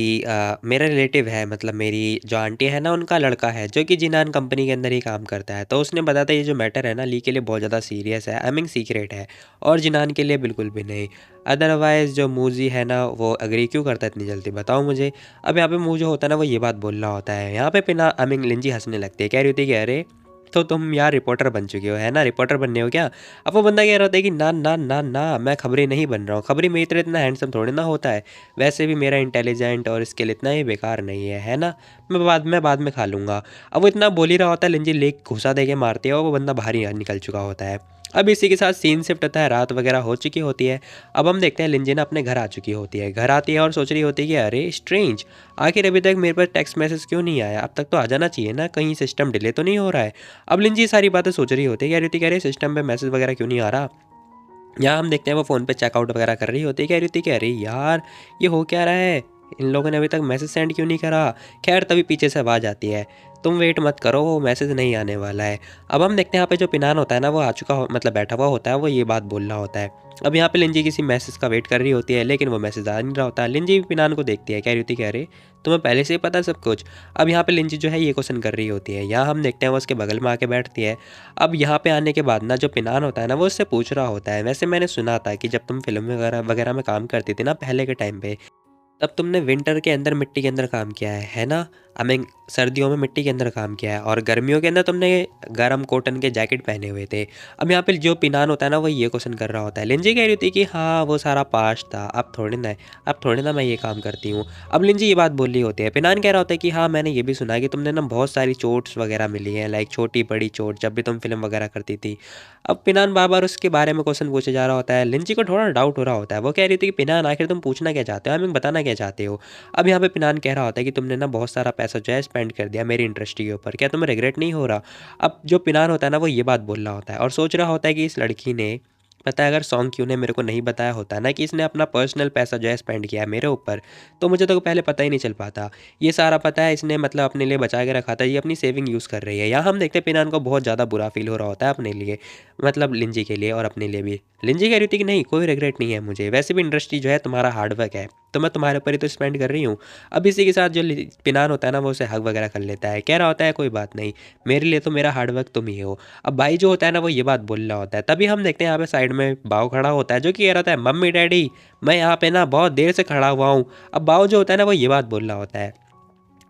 मेरा रिलेटिव है, मतलब मेरी जो आंटी है ना उनका लड़का है जो कि जिनान कंपनी के अंदर ही काम करता है। तो उसने बताया था ये जो मैटर है ना ली के लिए बहुत ज़्यादा सीरियस है, आई मीन सीक्रेट है, और जिनान के लिए बिल्कुल भी नहीं। अदरवाइज़ जो मूज़ी है ना वो एग्री क्यों करता है इतनी जल्दी बताओ मुझे। अब यहाँ पे मूँ जो होता है ना वो ये बात बोल रहा होता है। यहाँ पे पिना आई मीन लिंजी हँसने लगती है, कह रही होती है कि अरे! तो तुम यार रिपोर्टर बन चुके हो, है ना? रिपोर्टर बनने हो क्या? अब वो बंदा कह रहा होता है कि ना, ना, ना, ना, मैं खबरें नहीं बन रहा हूँ। खबरी मेरी तरह इतना हैंडसम थोड़ी ना होता है। वैसे भी मेरा इंटेलिजेंट और स्किल इतना ही बेकार नहीं है ना? मैं बाद में खा लूँगा। अब वो इतना बोल ही रहा होता है, लिंजी लेग घूँसा दे के मारती है और वो बंदा बाहर ही निकल चुका होता है। अब इसी के साथ सीन शिफ्ट होता है, रात वगैरह हो चुकी होती है। अब हम देखते हैं लिंजी ना अपने घर आ चुकी होती है। घर आती है और सोच रही होती है कि अरे स्ट्रेंज! आखिर अभी तक मेरे पास टेक्स्ट मैसेज क्यों नहीं आया? अब तक तो आ जाना चाहिए ना, कहीं सिस्टम डिले तो नहीं हो रहा है? अब लिंजी ये सारी बातें सोच रही होती है, कह रही होती है कि अरे सिस्टम पे मैसेज वगैरह क्यों नहीं आ रहा? यहाँ हम देखते हैं वो फ़ोन पे चेकआउट वगैरह कर रही होती है, कह रही होती है कि अरे यार! ये हो क्या रहा है? इन लोगों ने अभी तक मैसेज सेंड क्यों नहीं करा? ख़ैर तभी पीछे से आवाज़ आती है, तुम वेट मत करो वो मैसेज नहीं आने वाला है। अब हम देखते हैं यहाँ पे जो पिनान होता है ना वो आ चुका हो, मतलब बैठा हुआ होता है, वो ये बात बोल रहा होता है। अब यहाँ पे लिंजी किसी मैसेज का वेट कर रही होती है लेकिन वो मैसेज आ नहीं रहा होता है। लिंजी भी पिनान को देखती है, कह रही होती है कि अरे! तुम्हें पहले से ही पता है सब कुछ? अब यहाँ पे लिंजी जो है ये क्वेश्चन कर रही होती है। यहाँ हम देखते हैं वो उसके बगल में आके बैठती है। अब यहाँ पे आने के बाद ना जो पिनान होता है ना वो उससे पूछ रहा होता है, वैसे मैंने सुना था कि जब तुम फ़िल्म वगैरह वगैरह में काम करती थी ना पहले के टाइम पे, तब तुमने विंटर के अंदर मिट्टी के अंदर काम किया है ना? आई मीन सर्दियों में मिट्टी के अंदर काम किया है और गर्मियों के अंदर तुमने गरम कॉटन के जैकेट पहने हुए थे। अब यहाँ पे जो पिनान होता है ना वो ये क्वेश्चन कर रहा होता है। लिंजी कह रही होती है कि हाँ, वो सारा पास्ट था, अब थोड़ी ना मैं ये काम करती हूँ। अब लिंजी ये बात बोल रही होती है। पिनान कह रहा होता है कि हाँ, मैंने ये भी सुना है कि तुमने ना बहुत सारी चोट्स वगैरह मिली हैं, लाइक छोटी-बड़ी चोट जब भी तुम फ़िल्म वगैरह करती थी। अब पिनान बार-बार उसके बारे में क्वेश्चन पूछे जा रहा होता है। लिंजी को थोड़ा डाउट हो रहा होता है। वो कह रही थी कि पिनान आखिर तुम पूछना क्या चाहते हो? आई मीन बताना क्या चाहते हो? अब यहाँ पे पिनान कह रहा होता है कि तुमने ना बहुत सारा पैसा जो है स्पेंड कर दिया मेरी इंडस्ट्री के ऊपर, क्या तुम्हें रिग्रेट नहीं हो रहा? अब जो पिनान होता है ना वो ये बात बोल रहा होता है और सोच रहा होता है कि इस लड़की ने पता है अगर सॉन्ग क्यों ने मेरे को नहीं बताया होता ना कि इसने अपना पर्सनल पैसा जो है स्पेंड किया है मेरे ऊपर, तो मुझे तो पहले पता ही नहीं चल पाता। ये सारा पता है इसने मतलब अपने लिए बचा के रखा था, ये अपनी सेविंग यूज़ कर रही है। यहाँ हम देखते हैं पिनान को बहुत ज़्यादा बुरा फील हो रहा होता है अपने लिए, मतलब लिंजी के लिए और अपने लिए भी। लिंजी कह रही थी कि नहीं कोई रिग्रेट नहीं है मुझे, वैसे भी इंडस्ट्री जो है तुम्हारा हार्डवर्क है, तो मैं तुम्हारे ऊपर ही तो स्पेंड कर रही हूँ। अब इसी के साथ जो पिनान होता है ना वो उसे हग वगैरह कर लेता है, कह रहा होता है कोई बात नहीं, मेरे लिए तो मेरा हार्डवर्क तुम ही हो। अब भाई जो होता है ना वो ये बात बोल रहा होता है, तभी हम देखते हैं यहाँ पे साइड में बाव खड़ा होता है जो कि कह रहा होता है मम्मी डैडी मैं यहाँ पे ना बहुत देर से खड़ा हुआ हूँ। अब बाव जो होता है ना वो ये बात बोल रहा होता है।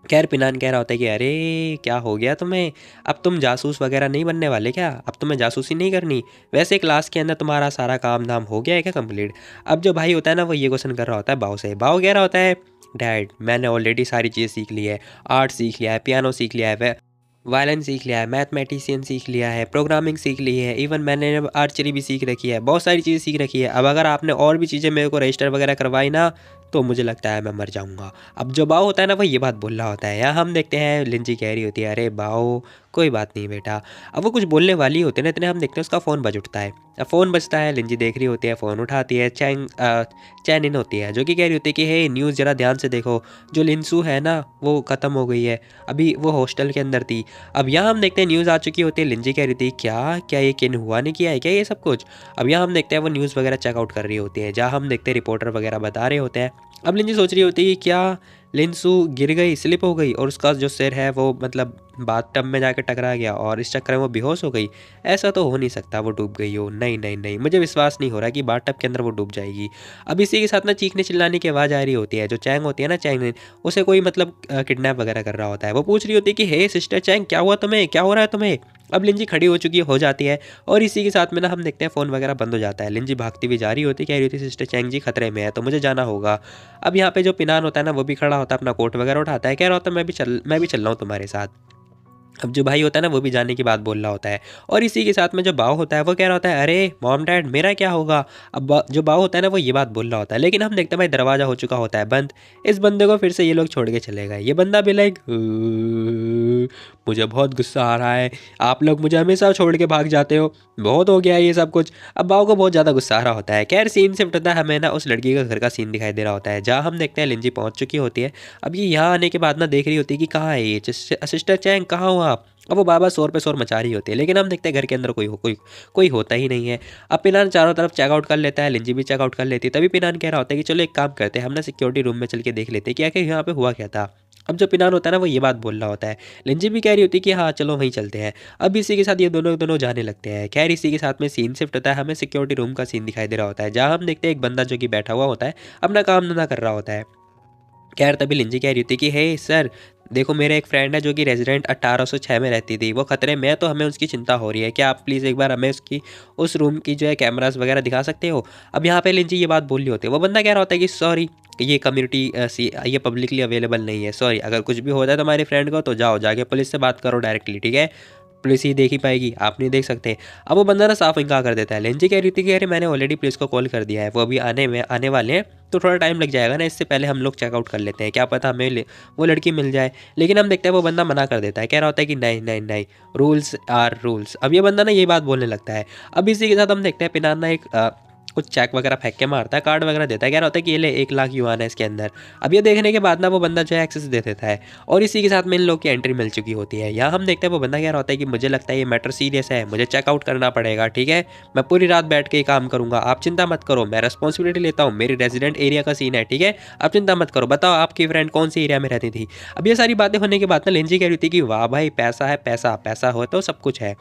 खैर पिनान कह रहा होता है कि अरे क्या हो गया तुम्हें, अब तुम जासूस वगैरह नहीं बनने वाले क्या, अब तुम्हें जासूसी नहीं करनी, वैसे क्लास के अंदर तुम्हारा सारा काम धाम हो गया है क्या कंप्लीट। अब जो भाई होता है ना वो ये क्वेश्चन कर रहा होता है बाव से, बाव कह रहा होता है डैड मैंने ऑलरेडी सारी चीज़ें सीख ली है, आर्ट सीख लिया है, पियानो सीख लिया है, वायलिन सीख लिया है, मैथमेटिशियन सीख लिया है, प्रोग्रामिंग सीख ली है, इवन मैंने अब आर्चरी भी सीख रखी है, बहुत सारी चीज़ें सीख रखी है। अब अगर आपने और भी चीज़ें मेरे को रजिस्टर वगैरह करवाई ना, तो मुझे लगता है मैं मर जाऊँगा। अब जो बाव होता है ना, वो ये बात बोल रहा होता है। यहाँ हम देखते हैं लिंजी कह रही होती है, "अरे बाव, कोई बात नहीं बेटा।" अब वो कुछ बोलने वाली होती है ना, इतने हम देखते हैं उसका फ़ोन बज उठता है। अब फ़ोन बजता है, लिंजी देख रही होती है, फ़ोन उठाती है, चैन इन होती है, जो कि कह रही होती है कि, "हे न्यूज़ ज़रा ध्यान से देखो, जो लिंसू है ना, वो ख़त्म हो गई है। अभी वो हॉस्टल के अंदर थी।" अब यहाँ हम देखते हैं न्यूज़ आ चुकी होती है, लिंजी कह रही थी क्या? क्या ये किन्हुआ ने किया है क्या ये सब कुछ? अब यहाँ हम देखते हैं वो न्यूज़ वगैरह चेकआउट कर रही होती है, जहाँ हम देखते हैं रिपोर्टर वगैरह बता रहे होते हैं। अब लिंजी सोच रही होती है कि क्या लिंसू गिर गई, स्लिप हो गई और उसका जो सिर है वो मतलब बाथटब में जाके टकरा गया और इस चक्कर में वो बेहोश हो गई। ऐसा तो हो नहीं सकता वो डूब गई हो। नहीं, नहीं, नहीं, मुझे विश्वास नहीं हो रहा कि बाथटब के अंदर वो डूब जाएगी। अब इसी के साथ ना चीखने चिल्लाने की आवाज़ आ रही होती है, जो चैंग होती है ना चैंग, उसे कोई मतलब किडनैप वगैरह कर रहा होता है। वो पूछ रही होती है कि हे सिस्टर चैंग क्या हुआ तुम्हें? क्या हो रहा है तुम्हें? अब लिंजी खड़ी हो जाती है और इसी के साथ में ना हम देखते हैं फ़ोन वगैरह बंद हो जाता है। लिंजी भागती हुई जा रही होती है, कह रही होती है सिस्टर चैंग जी खतरे में है, तो मुझे जाना होगा। अब यहाँ पे जो पिनान होता है ना वो भी खड़ा होता है, अपना कोट वगैरह उठाता है, कह रहा होता है मैं भी चल रहा हूँ तुम्हारे साथ। अब जो भाई होता है ना वो भी जाने की बात बोल रहा होता है, और इसी के साथ में जो बाव होता है वो कह रहा होता है अरे मॉम डैड मेरा क्या होगा। अब जो बाव होता है ना वो ये बात बोल रहा होता है, लेकिन हम देखते हैं भाई दरवाज़ा हो चुका होता है बंद। इस बंदे को फिर से ये लोग छोड़ के चले गए। ये बंदा भी लाइक मुझे बहुत गुस्सा आ रहा है, आप लोग मुझे हमेशा छोड़ के भाग जाते हो, बहुत हो गया ये सब कुछ। अब बाव को बहुत ज़्यादा गुस्सा आ रहा होता है। खैर सीन शिफ्ट होता है, हमें ना उस लड़की का घर का सीन दिखाई दे रहा होता है, जहाँ हम देखते हैं लिंजी पहुँच चुकी होती है। अब ये यहाँ आने के बाद ना देख रही होती है कि कहाँ है ये सिस्टर चैंग, कहाँ हो आप। अब वो बाबा शोर पे शोर मचा रही होती है, लेकिन हम देखते हैं घर के अंदर कोई होता ही नहीं है। अब पिनान चारों तरफ चेकआउट कर लेता है, लिंजी भी चेकआउट कर लेती है। तभी पिनान कह रहा होता है कि चलो एक काम करते हैं, हम ना सिक्योरिटी रूम में चल के देख लेते हैं कि आखिर यहाँ पे हुआ क्या था। अब जो पिनान होता है ना वो ये बात बोल रहा होता है, लिंजी भी कह रही होती है कि हाँ चलो वहीं चलते हैं। अब इसी के साथ ये दोनों दोनों जाने लगते हैं। खैर इसी के साथ में सीन शिफ्ट होता है, हमें सिक्योरिटी रूम का सीन दिखाई दे रहा होता है, जहाँ हम देखते हैं एक बंदा जो कि बैठा हुआ होता है, अपना काम धंधा कर रहा होता है। खैर तभी लिंजी कह रही होती कि हे सर देखो, मेरा एक फ्रेंड है जो कि रेजिडेंट 1806 में रहती थी, वो खतरे में है, तो हमें उसकी चिंता हो रही है, क्या आप प्लीज़ एक बार हमें उसकी उस रूम की जो है कैमरास वगैरह दिखा सकते हो। अब यहाँ पे लिंजी ये बात बोल रही होती है, वो बंदा कह रहा होता है कि सॉरी ये कम्युनिटी ये पब्लिकली अवेलेबल नहीं है, सॉरी अगर कुछ भी हो जाए तो हमारे फ्रेंड को तो जाओ जाके पुलिस से बात करो डायरेक्टली, ठीक है, पुलिस ही देख ही पाएगी, आप नहीं देख सकते। अब वो बंदा ना साफ इनकार कर देता है। लेंजी कह रही थी कि अरे मैंने ऑलरेडी पुलिस को कॉल कर दिया है, वो अभी आने वाले हैं, तो थोड़ा टाइम लग जाएगा ना, इससे पहले हम लोग चेकआउट कर लेते हैं, क्या पता हमें वो लड़की मिल जाए। लेकिन हम देखते हैं वो बंदा मना कर देता है, कह रहा होता है कि नहीं नहीं नहीं, रूल्स आर रूल्स। अब ये बंदा ना ये बात बोलने लगता है। अब इसी के साथ हम देखते हैं पिनान ना एक कुछ चेक वगैरह फेंक के मारता है, कार्ड वगैरह देता है, कह रहा होता है कि ये ले 1 लाख युआन है इसके अंदर। अब ये देखने के बाद ना वो बंदा जो है एक्सेस दे देता है, और इसी के साथ में इन लोग की एंट्री मिल चुकी होती है। यहाँ हम देखते हैं वो बंदा कह रहा होता है कि मुझे लगता है ये मैटर सीरियस है, मुझे चेकआउट करना पड़ेगा, ठीक है, मैं पूरी रात बैठ के काम करूंगा, आप चिंता मत करो, मैं रेस्पॉन्सिबिलिटी लेता हूँ, मेरी रेजिडेंट एरिया का सीन है, ठीक है, आप चिंता मत करो, बताओ आपकी फ्रेंड कौन सी एरिया में रहती थी। अब ये सारी बातें होने के बाद ना लेंजी कह रही थी कि वाह भाई पैसा है, पैसा पैसा हो तो सब कुछ है।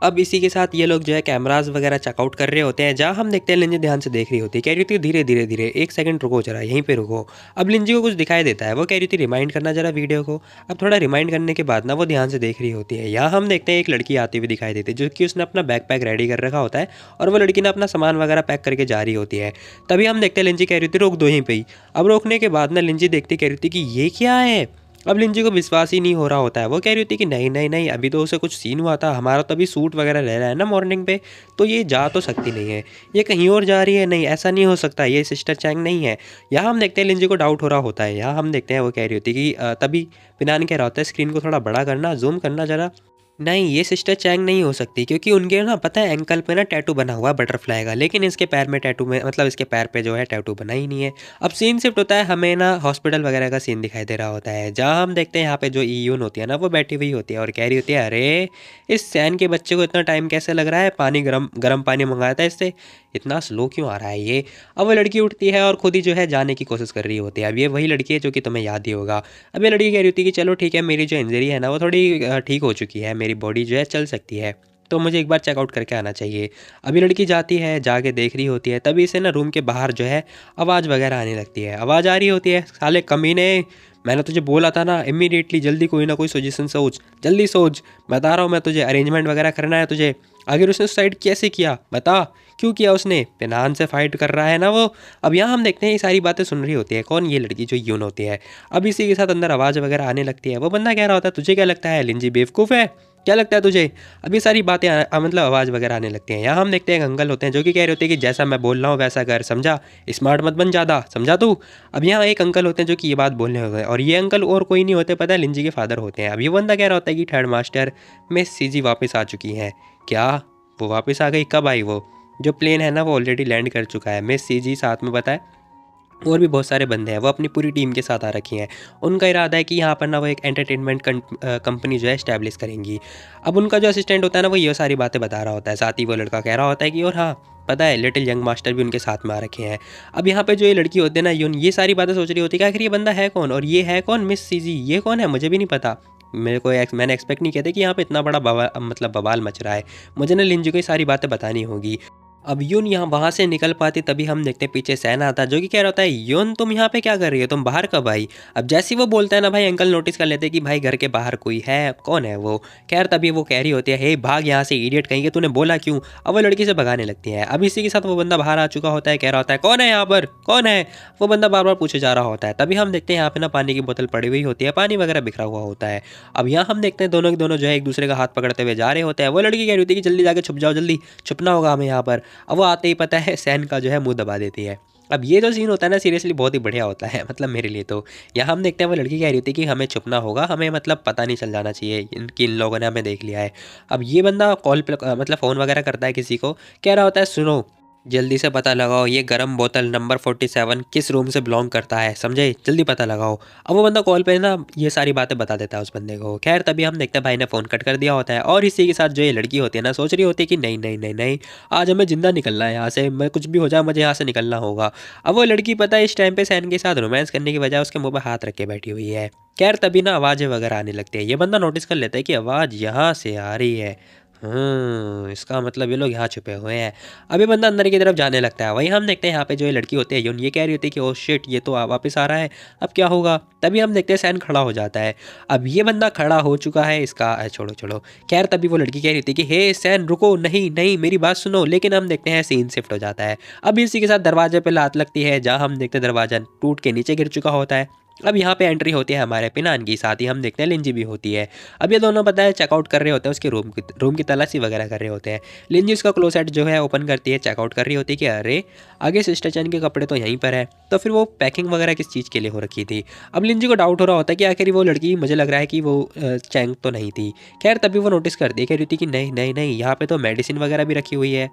अब इसी के साथ ये लोग जो है कैमरास वगैरह चेकआउट कर रहे होते हैं, जहाँ हम देखते हैं लिंजी ध्यान से देख रही होती है, कह रही थी धीरे धीरे धीरे, एक सेकंड रुको जरा, यहीं पे रुको। अब लिंजी को कुछ दिखाई देता है, वो कह रही थी रिमाइंड करना जरा वीडियो को। अब थोड़ा रिमाइंड करने के बाद ना वो ध्यान से देख रही होती है। यहाँ हम देखते हैं एक लड़की आती हुई दिखाई देती है, जो कि उसने अपना बैग पैक रेडी कर रखा होता है, और वो लड़की ने अपना सामान वगैरह पैक करके जा रही होती है। तभी हम देखते हैं लिंजी कह रही थी रोक दो यहीं पे ही। अब रोकने के बाद ना लिंजी देखती कह रही थी कि ये क्या है। अब लिंजी को विश्वास ही नहीं हो रहा होता है, वो कह रही होती है कि नहीं नहीं नहीं, अभी तो उसे कुछ सीन हुआ था, हमारा तो अभी सूट वगैरह रह रहा है ना मॉर्निंग पे, तो ये जा तो सकती नहीं है, ये कहीं और जा रही है, नहीं ऐसा नहीं हो सकता, ये सिस्टर चैंग नहीं है। यहाँ हम देखते हैं लिंजी को डाउट हो रहा होता है। यहाँ हम देखते हैं वो कह रही होती है कि तभी पिनान कह रहा होता है स्क्रीन को थोड़ा बड़ा करना, जूम करना जरा। नहीं ये सिस्टर चैंग नहीं हो सकती, क्योंकि उनके ना पता है एंकल पे ना टैटू बना हुआ है बटरफ्लाई का, लेकिन इसके पैर में टैटू में मतलब इसके पैर पे जो है टैटू बना ही नहीं है। अब सीन शिफ्ट होता है, हमें ना हॉस्पिटल वगैरह का सीन दिखाई दे रहा होता है, जहाँ हम देखते हैं यहाँ पे जो ईयून होती है ना वो बैठी हुई होती है और कह रही होती है अरे इस सैन के बच्चे को इतना टाइम कैसे लग रहा है, पानी गर्म गर्म पानी मंगाया था इससे, इतना स्लो क्यों आ रहा है ये। अब वो लड़की उठती है और खुद ही जो है जाने की कोशिश कर रही होती है। अब ये वही लड़की है जो कि तुम्हें याद ही होगा। अब ये लड़की कह रही होती है कि चलो ठीक है, मेरी जो इंजरी है ना वो थोड़ी ठीक हो चुकी है, मेरी बॉडी जो है चल सकती है, तो मुझे एक बार चेकआउट करके आना चाहिए। अभी लड़की जाती है, जाके देख रही होती है, तभी इसे ना रूम के बाहर जो है आवाज़ वगैरह आने लगती है। आवाज़ आ रही होती है, साले कमीने मैंने तुझे बोला था ना इमीडिएटली जल्दी कोई ना कोई सोल्यूशन सोच, जल्दी सोच, बता रहा हूँ मैं तुझे, अरेंजमेंट वगैरह करना है तुझे। आखिर उसने सुसाइड कैसे किया बता, क्यों किया उसने, पिनान से फाइट कर रहा है ना वो। अब यहाँ हम देखते हैं ये सारी बातें सुन रही होती है कौन, ये लड़की जो यून होती है। अब इसी के साथ अंदर आवाज़ वगैरह आने लगती है। वो बंदा कह रहा होता है तुझे क्या लगता है लिंजी बेवकूफ़ है, क्या लगता है तुझे। अब ये सारी बातें मतलब आवाज़ वगैरह आने लगती हैं। यहाँ हम देखते हैं एक अंकल होते हैं जो कि कह रहे होते हैं कि जैसा मैं बोल रहा हूँ वैसा कर, समझा, स्मार्ट मत बन ज़्यादा, समझा तू। अब यहाँ एक अंकल होते हैं जो कि ये बात बोलने होते हैं, और ये अंकल और कोई नहीं होते, पता है लिंजी के फादर होते हैं। अब ये बंदा कह रहा होता है कि थर्ड मास्टर मिस सीजी वापस आ चुकी हैं। क्या वो वापस आ गई, कब आई वो, जो प्लेन है ना वो ऑलरेडी लैंड कर चुका है। मिस सीजी साथ में बताए और भी बहुत सारे बंदे हैं, वो अपनी पूरी टीम के साथ आ रखी हैं। उनका इरादा है कि यहाँ पर ना वो एक एंटरटेनमेंट कंपनी जो है इस्टेब्लिश करेंगी। अब उनका जो असिस्टेंट होता है ना वो ये सारी बातें बता रहा होता है, साथ ही वो लड़का कह रहा होता है कि और हाँ पता है लिटिल यंग मास्टर भी उनके साथ में आ रखे हैं। अब यहाँ पे जो ये लड़की होती है ना यून, ये सारी बातें सोच रही होती है कि आखिर ये बंदा है कौन, और ये है कौन मिस सीजी, ये कौन है मुझे भी नहीं पता। मैंने एक्सपेक्ट नहीं किया था कि यहाँ पे इतना बड़ा बवाल मतलब बवाल मच रहा है, मुझे ना लिंजी को ये सारी बातें बतानी होगी। अब यून यहाँ वहाँ से निकल पाती तभी हम देखते हैं पीछे सैन आता है जो कि कह रहा होता है यून तुम यहाँ पे क्या कर रही हो, तुम बाहर कब आई। अब जैसे ही वो बोलता है ना भाई अंकल नोटिस कर लेते हैं कि भाई घर के बाहर कोई है, कौन है वो। खैर तभी वो कह रही होती है हे भाग यहाँ से इडियट कहीं के, तूने बोला क्यों। अब वो लड़की से भगाने लगती है। अब इसी के साथ वो बंदा बाहर आ चुका होता है, कह रहा होता है कौन है यहाँ पर, कौन है। वो बंदा बार बार पूछे जा रहा होता है। तभी हम देखते हैं यहाँ पे ना पानी की बोतल पड़ी हुई होती है, पानी वगैरह बिखरा हुआ होता है। अब यहाँ हम देखते हैं दोनों के दोनों जो है एक दूसरे का हाथ पकड़ते हुए जा रहे होते हैं। वो लड़की कह रही होती है कि जल्दी जाके छुप जाओ, जल्दी छुपना होगा हमें यहाँ पर। अब वो आते ही पता है सैन का जो है मुंह दबा देती है। अब ये जो सीन होता है ना सीरियसली बहुत ही बढ़िया होता है, मतलब मेरे लिए तो। यहाँ हम देखते हैं वो लड़की कह रही थी कि हमें छुपना होगा, हमें मतलब पता नहीं चल जाना चाहिए इनकी, इन लोगों ने हमें देख लिया है। अब ये बंदा कॉल पे मतलब फ़ोन वगैरह करता है किसी को, कह रहा होता है सुनो जल्दी से पता लगाओ ये गर्म बोतल नंबर 47 किस रूम से बिलोंग करता है, समझे, जल्दी पता लगाओ। अब वो बंदा कॉल पे ना ये सारी बातें बता देता है उस बंदे को। खैर तभी हम देखते हैं भाई ने फ़ोन कट कर दिया होता है और इसी के साथ जो ये लड़की होती है ना सोच रही होती है कि नहीं नहीं नहीं नहीं, आज हमें जिंदा निकलना है यहाँ से, मैं कुछ भी हो जाए मुझे यहाँ से निकलना होगा। अब वो लड़की पता है इस टाइम पे सैन के साथ रोमांस करने की बजाय उसके मुंह पर हाथ रख के बैठी हुई है। खैर तभी ना आवाज़ें वगैरह आने लगती है। ये बंदा नोटिस कर लेता है कि आवाज़ यहाँ से आ रही है, इसका मतलब ये लोग यहाँ छुपे हुए हैं। अभी बंदा अंदर की तरफ जाने लगता है। वहीं हम देखते हैं यहाँ पे जो ये लड़की होती है यून, ये कह रही होती है कि ओ शिट ये तो वापस आ रहा है, अब क्या होगा। तभी हम देखते हैं सैन खड़ा हो जाता है। अब ये बंदा खड़ा हो चुका है, इसका छोड़ो छोड़ो। खैर तभी वो लड़की कह रही थी कि हे सैन रुको, नहीं नहीं मेरी बात सुनो। लेकिन हम देखते हैं सीन शिफ्ट हो जाता है। अब इसी के साथ दरवाजे पर लात लगती है, जहाँ हम देखते हैं दरवाजा टूट के नीचे गिर चुका होता है। अब यहाँ पे एंट्री होती है हमारे पिनान की, साथ ही हम देखते हैं लिंजी भी होती है। अब ये दोनों पता है चेकआउट कर रहे होते हैं, उसके रूम की तलाशी वगैरह कर रहे होते हैं। लिंजी उसका क्लोसेट जो है ओपन करती है, चेकआउट कर रही होती है कि अरे आगे सिस्टर चैन के कपड़े तो यहीं पर है, तो फिर वो पैकिंग वगैरह किस चीज़ के लिए हो रखी थी। अब लिंजी को डाउट हो रहा होता है कि आखिर वो लड़की, मुझे लग रहा है कि वो चैंग तो नहीं थी। खैर तभी वो नोटिस करती है, कह रही थी कि नहीं नहीं नहीं यहाँ पे तो मेडिसिन वगैरह भी रखी हुई है।